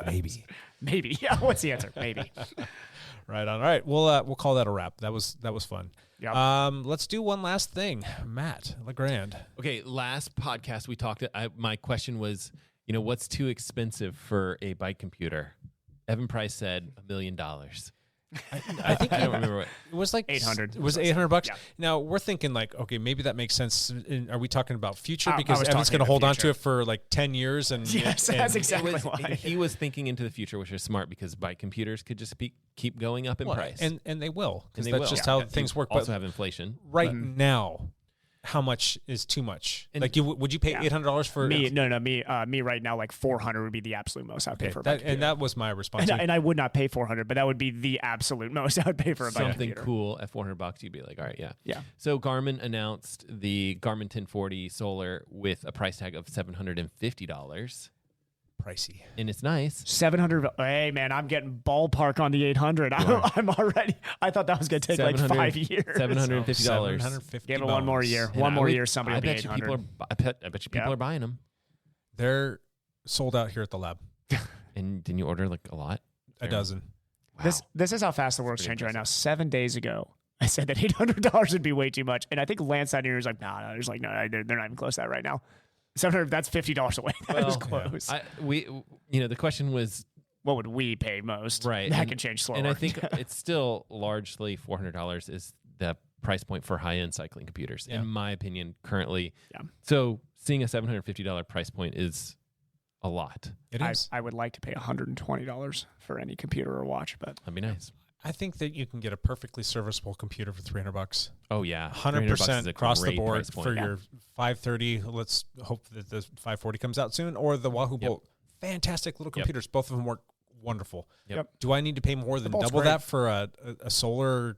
Maybe. Maybe. Yeah. What's the answer? Maybe. Right on. All right, we'll call that a wrap. That was fun. Yep. Let's do one last thing. Matt LeGrand. Okay, last podcast we talked. My question was, what's too expensive for a bike computer? Evan Price said $1 million. I think I don't remember what. it was like 800. It was $800. Yeah. Now we're thinking like, okay, maybe that makes sense. Are we talking about future? I Because was Evan's talking going to hold on future. to it for like 10 years. And Yes, and, that's exactly It was- why. He was thinking into the future, which is smart because bike computers could just keep going up in well, price. and they will, because they that's will. just Yeah. how Yeah. things You work. also But have inflation. right now, how much is too much? And- Like, would you pay Yeah. $800 for Me right now, like 400 would be the absolute most I'd pay for a bike and that was my response. and I would not pay 400, but that would be the absolute most I would pay for a bike Something computer. cool at $400, you'd be like, all right, yeah. Yeah. So Garmin announced the Garmin 1040 Solar with a price tag of $750, Pricey. and it's nice. 700. Hey man, I'm getting ballpark on the 800. I'm already. I thought that was gonna take like 5 years. $750. $750. Give it one more year. And One I more would- year, somebody I will be bet you 800. I bet you people Yeah. are buying them. They're sold out here at the lab. And didn't you order like a lot? A dozen. Wow. This is how fast the world's pretty changing right now. 7 days ago, I said that $800 would be way too much, and I think Lance out here was like, no, there's like, no, they're not even close to that right now. 700. That's $50 away. That was close. The question was What would we pay most? right. That and- can change slower. And I think it's still largely $400 is the price point for high-end cycling computers, Yeah. in my opinion, currently. Yeah. So seeing a $750 price point is a lot. It is. I would like to pay $120 for any computer or watch, but That'd be nice. I think that you can get a perfectly serviceable computer for $300. Oh yeah, 100% across the great board price point. for your 530. Let's hope that the 540 comes out soon, or the Wahoo Bolt. Fantastic little computers. Both of them work wonderful. Yep. Do I need to pay more than Bolt's double great. that for a solar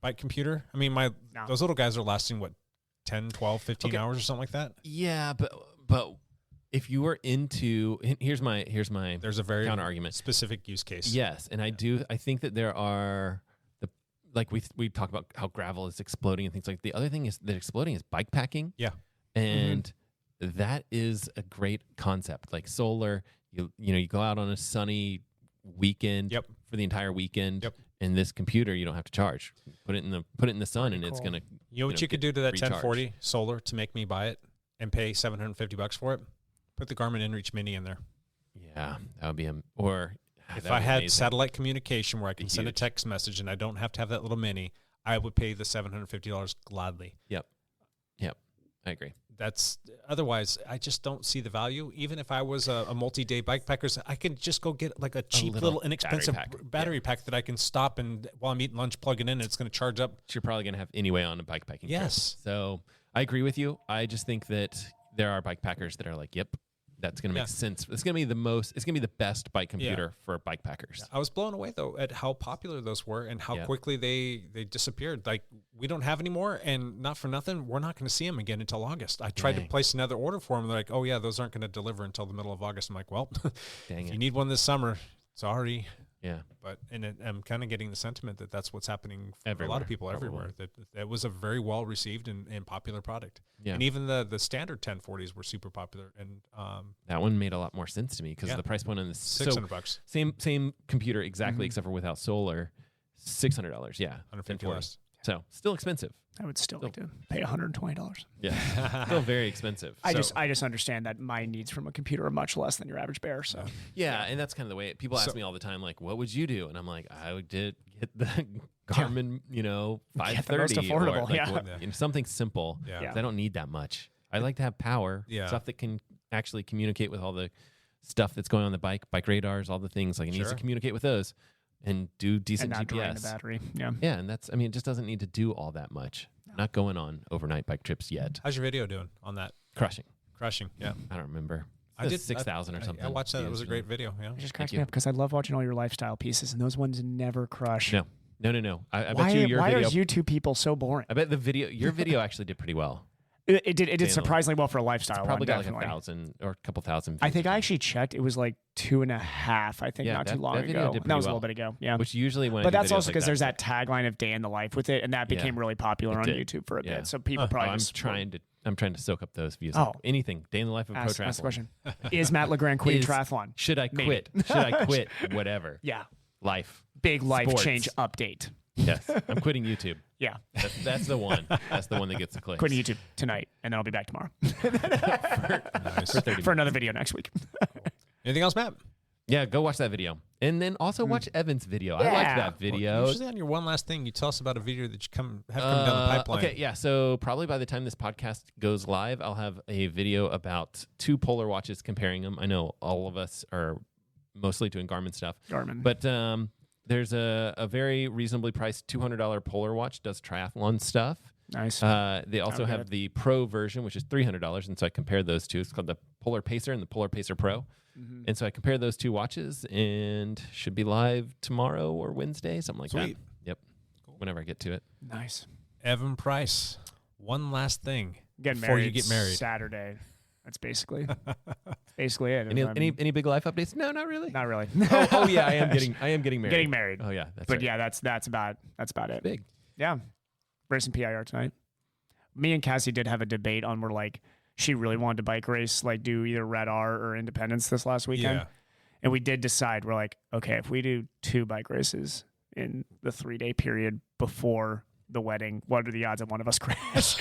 bike computer? I mean, those little guys are lasting, what, 10, 12, 15 hours or something like that? Yeah, but if you were into here's my There's a very counter argument. specific use case. Yes, and I think that there are we talk about how gravel is exploding and things like that. The other thing is that exploding is bike packing. Yeah. And that is a great concept. Like solar, you go out on a sunny weekend for the entire weekend. Yep. And this computer you don't have to charge. Put it in the sun and it's gonna You know what you could do to that recharge. 1040 solar to make me buy it and pay $750 for it? Put the Garmin InReach Mini in there. Yeah, that would be If I had satellite communication where I can send a huge. text message and I don't have to have that little mini, I would pay the $750 gladly. Yep. I agree. That's otherwise, I just don't see the value. Even if I was a multi-day bike packer, I could just go get like a cheap little little inexpensive battery pack that I can stop and while I'm eating lunch, plug it in, and it's going to charge up. Which you're probably gonna have anyway on a bike packing trip. Yes. So I agree with you. I just think that there are bike packers that are like, yep, that's gonna make sense. It's gonna be the best bike computer for bike packers. I was blown away though at how popular those were and how quickly they disappeared. Like, we don't have any more, and not for nothing, we're not going to see them again until August. I tried to place another order for them. They're like, oh yeah, those aren't going to deliver until the middle of August. I'm like, well, Dang if it. you need one this summer, sorry. Yeah. But I'm kind of getting the sentiment that that's what's happening for a lot Everywhere, of people everywhere. That it was a very well received and popular product. Yeah. And even the standard 1040s were super popular. And That one made a lot more sense to me because Yeah. the price point on this $600. Same computer exactly except for without solar, $600. Yeah, 150 1040. less. So still expensive. I would still like to pay $120. Yeah, still very expensive. I So- just understand that my needs from a computer are much less than your average bear. So yeah, and that's kind of the way people ask me all the time, like, what would you do? And I'm like, I would get the Garmin, 530, most affordable, or like, yeah. something simple. Yeah. 'Cause I don't need that much. I like to have power, Yeah. stuff that can actually communicate with all the stuff that's going on the bike radars, all the things. Like it needs to Sure. communicate with those and do and decent not drain the GPS. battery. Yeah. Yeah, and it just doesn't need to do all that much. Not going on overnight bike trips yet. How's your video doing on that? Crushing. Yeah. I don't remember. I did 6,000 or something. I watched that. It views, was a great video. Yeah. It just cracks you. me up because I love watching all your lifestyle pieces, and those ones never crush. No. I Why, bet your why video. are YouTube people so boring? I bet your video actually did pretty well. It did Daniel, surprisingly well for a lifestyle It's probably one, got like definitely. 1,000 or a couple thousand. I views think or I something. actually checked. It was like 2.5. I think Yeah, not that- too long that video ago. did That was pretty a well. little bit ago. Yeah. Which usually when I But do that's videos also like because there's that that tagline of day in the life with it, and that became really popular It on did. YouTube for a Yeah. bit. So people probably I'm just trying to soak up those views. Oh. Anything. Day in the life of pro ask the triathlon. question: Is Matt LeGrand quitting Is- triathlon? Should I Maybe. quit? Should I quit? Whatever. Yeah. Life. Big life Sports. change update. Yes. I'm quitting YouTube. Yeah. That's the one. That's the one that gets the clicks. Quitting YouTube tonight, and then I'll be back tomorrow Nice. For 30 for another video next week. Anything else, Matt? Yeah, go watch that video. And then also watch Evan's video. I liked Yeah. that video. Usually on your one last thing, you tell us about a video that you have coming down the pipeline. Okay, yeah. So probably by the time this podcast goes live, I'll have a video about 2 Polar watches, comparing them. I know all of us are mostly doing Garmin stuff. Garmin. But there's a very reasonably priced $200 Polar watch, does triathlon stuff. Nice. They also have the Pro version, which is $300. And so I compared those two. It's called the Polar Pacer and the Polar Pacer Pro. And so I compared those 2 watches and should be live tomorrow or Wednesday, something like Sweet. that. Yep. Whenever I get to it. Nice. Evan Price, one last thing Getting before married you get married. Saturday. That's basically it. Any big life updates? No, not really. Not really. oh yeah, I am getting married. Getting married. Oh yeah, that's But right. yeah, that's about it. Big. Yeah. Racing PIR tonight. Me and Cassie did have a debate on where like she really wanted to bike race, like do either Red R or Independence this last weekend. Yeah. And we did decide, we're like, okay, if we do 2 bike races in the 3-day period before the wedding, what are the odds that one of us crash?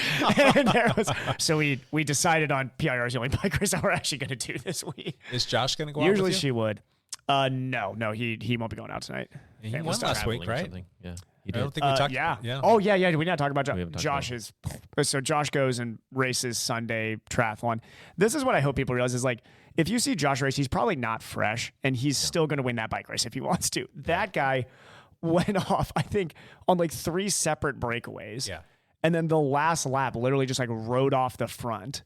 So we decided on PIR is the only bike race that we're actually going to do this week. Is Josh going to go out Usually with you? she would. No, he won't be going out tonight. He Family won stuff. last week, Traveling or right? something. Yeah, he I did. don't think we talked. Yeah. Yeah. Oh, yeah. We did not talk about We haven't talked Josh. about So Josh goes and races Sunday triathlon. This is what I hope people realize is like, if you see Josh race, he's probably not fresh, and he's still going to win that bike race if he wants to. That guy went off, I think, on like 3 separate breakaways. Yeah. And then the last lap literally just like rode off the front,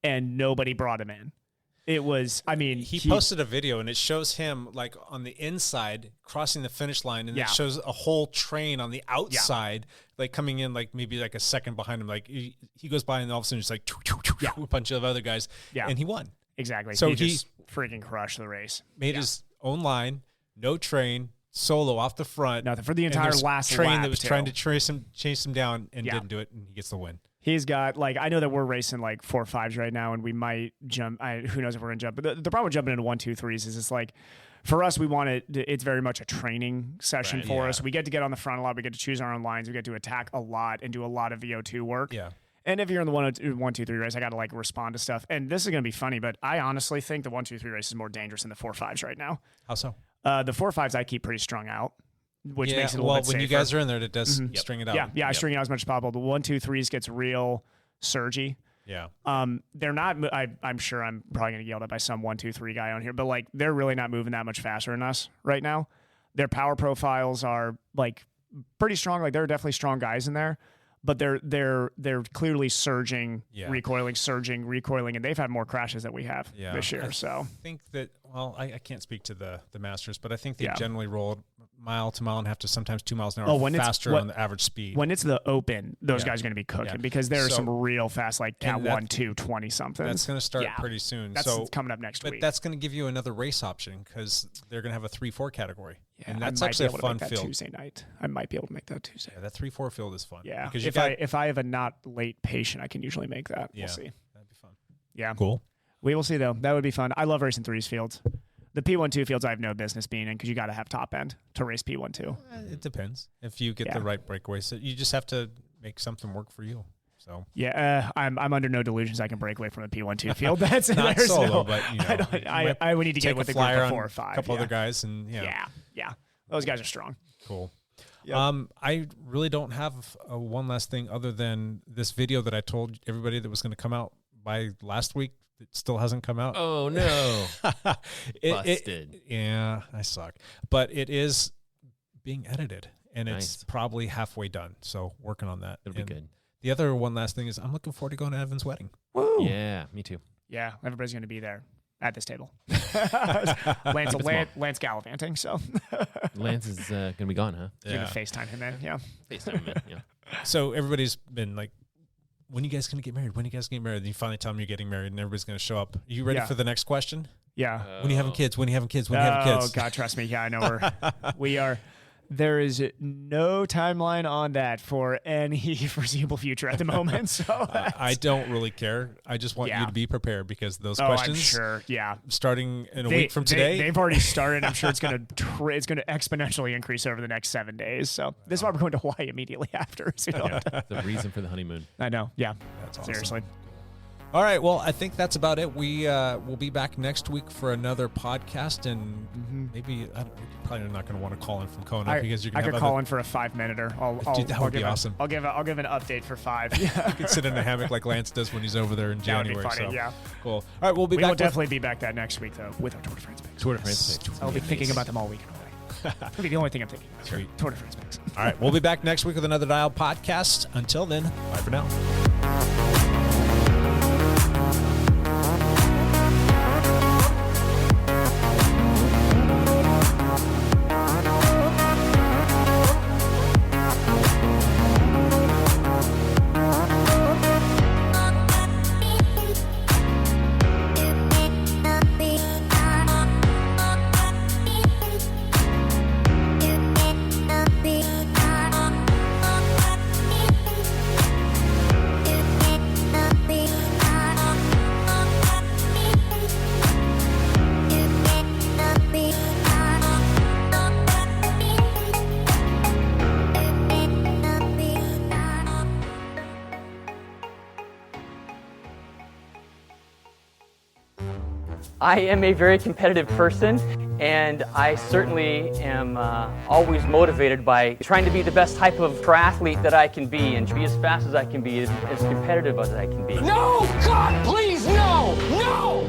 and nobody brought him in. It was, I mean, He posted a video and it shows him like on the inside crossing the finish line, and Yeah. it shows a whole train on the outside, like coming in like maybe like a second behind him. Like he goes by and all of a sudden just like a bunch of other guys, Yeah. and he won. Exactly. So he he just freaking crushed the race. Made his own line, no train, solo off the front. Nothing for the And entire there's last train lap, that was too. trying to chase him down and Yeah. didn't do it, and he gets the win. He's got, like, I know that we're racing like 4 5s right now, and we might jump. Who knows if we're going to jump. But the problem with jumping into 1 2 3s is it's like, for us, we want it's very much a training session Right, for yeah. us. We get to get on the front a lot. We get to choose our own lines. We get to attack a lot and do a lot of VO2 work. Yeah. And if you're in the 1 2 3 race, I got to like respond to stuff. And this is going to be funny, but I honestly think the 1 2 3 race is more dangerous than the 4 5s right now. How so? The 4 5s I keep pretty strung out, which yeah, makes it a little well, bit when safer. you guys are in there, it does string it out. Yeah, I string it out as much as possible. The 1 2 3s gets real surgy. Yeah. They're not. I'm sure I'm probably gonna get yelled at by some 1 2 3 guy on here, but like they're really not moving that much faster than us right now. Their power profiles are like pretty strong. Like there are definitely strong guys in there, but they're clearly surging, recoiling, and they've had more crashes than we have this year. So I think that, well, I can't speak to the Masters, but I think they generally roll mile to mile and have to sometimes 2 miles an hour faster on the average speed. When it's the open, those guys are going to be cooking because there are some real fast, like Cat and 1 2 20 something. That's going to start pretty soon. That's coming up next but week. that's going to give you another race option because they're going to have a 3-4 category. Yeah, and that's I might actually be a able to fun make that field. Tuesday night. I might be able to make that Tuesday. Yeah, that 3-4 field is fun. Yeah, because if I have a not late patient, I can usually make that. Yeah, We'll see. that'd be fun. Yeah, Cool. we will see though. That would be fun. I love racing 3s fields. The P12 fields I have no business being in because you got to have top end to race P12. It depends if you get the right breakaway. So you just have to make something work for you. So I'm under no delusions I can break away from a P12 field. That's not there's solo, no, but you know, I would need to get take with a the group flyer of on 4 or 5. a couple other guys, and Yeah. Those guys are strong. Cool. Yep. I really don't have one last thing other than this video that I told everybody that was going to come out by last week. It still hasn't come out. Oh no! Busted. Yeah, I suck. But it is being edited, and Nice. it's probably halfway done. So working on that. It'll be And good. The other one last thing is I'm looking forward to going to Evan's wedding. Woo. Yeah, me too. Yeah, everybody's going to be there at this table. Lance gallivanting, so Lance is gonna be gone, huh? you're going to FaceTime him in. Yeah. FaceTime him, yeah. So everybody's been like, when are you guys going to get married? When are you guys going to get married? And you finally tell them you're getting married, and everybody's going to show up. Are you ready Yeah. for the next question? Yeah. When are you having kids? When are you having kids? When are you having Oh, kids? God, trust me. Yeah, I know we are. There is no timeline on that for any foreseeable future at the moment. So I don't really care. I just want you to be prepared because those questions. I'm sure. Yeah. Starting in a week from today, they've already started. I'm sure it's going to exponentially increase over the next 7 days. So this is why we're going to Hawaii immediately after. So the reason for the honeymoon. I know. Yeah. That's awesome. Seriously. All right. Well, I think that's about it. We'll be back next week for another podcast, and maybe you're probably not going to want to call in from Kona because you're going to. I could call in for a 5-minute. Dude, that would be awesome. I'll give an update for 5. Yeah. You can sit in a hammock like Lance does when he's over there in January. That would be funny. So. Yeah. Cool. All right. We'll be back. We'll definitely be back that next week though with our Tour de France picks. Tour de France picks. I'll be thinking about them all weekend away. That'll be the only thing I'm thinking about. Sweet. Tour de France picks. All right. We'll be back next week with another Dial podcast. Until then, bye for now. I am a very competitive person, and I certainly am always motivated by trying to be the best type of triathlete that I can be and to be as fast as I can be, as competitive as I can be. No! God, please, no! No!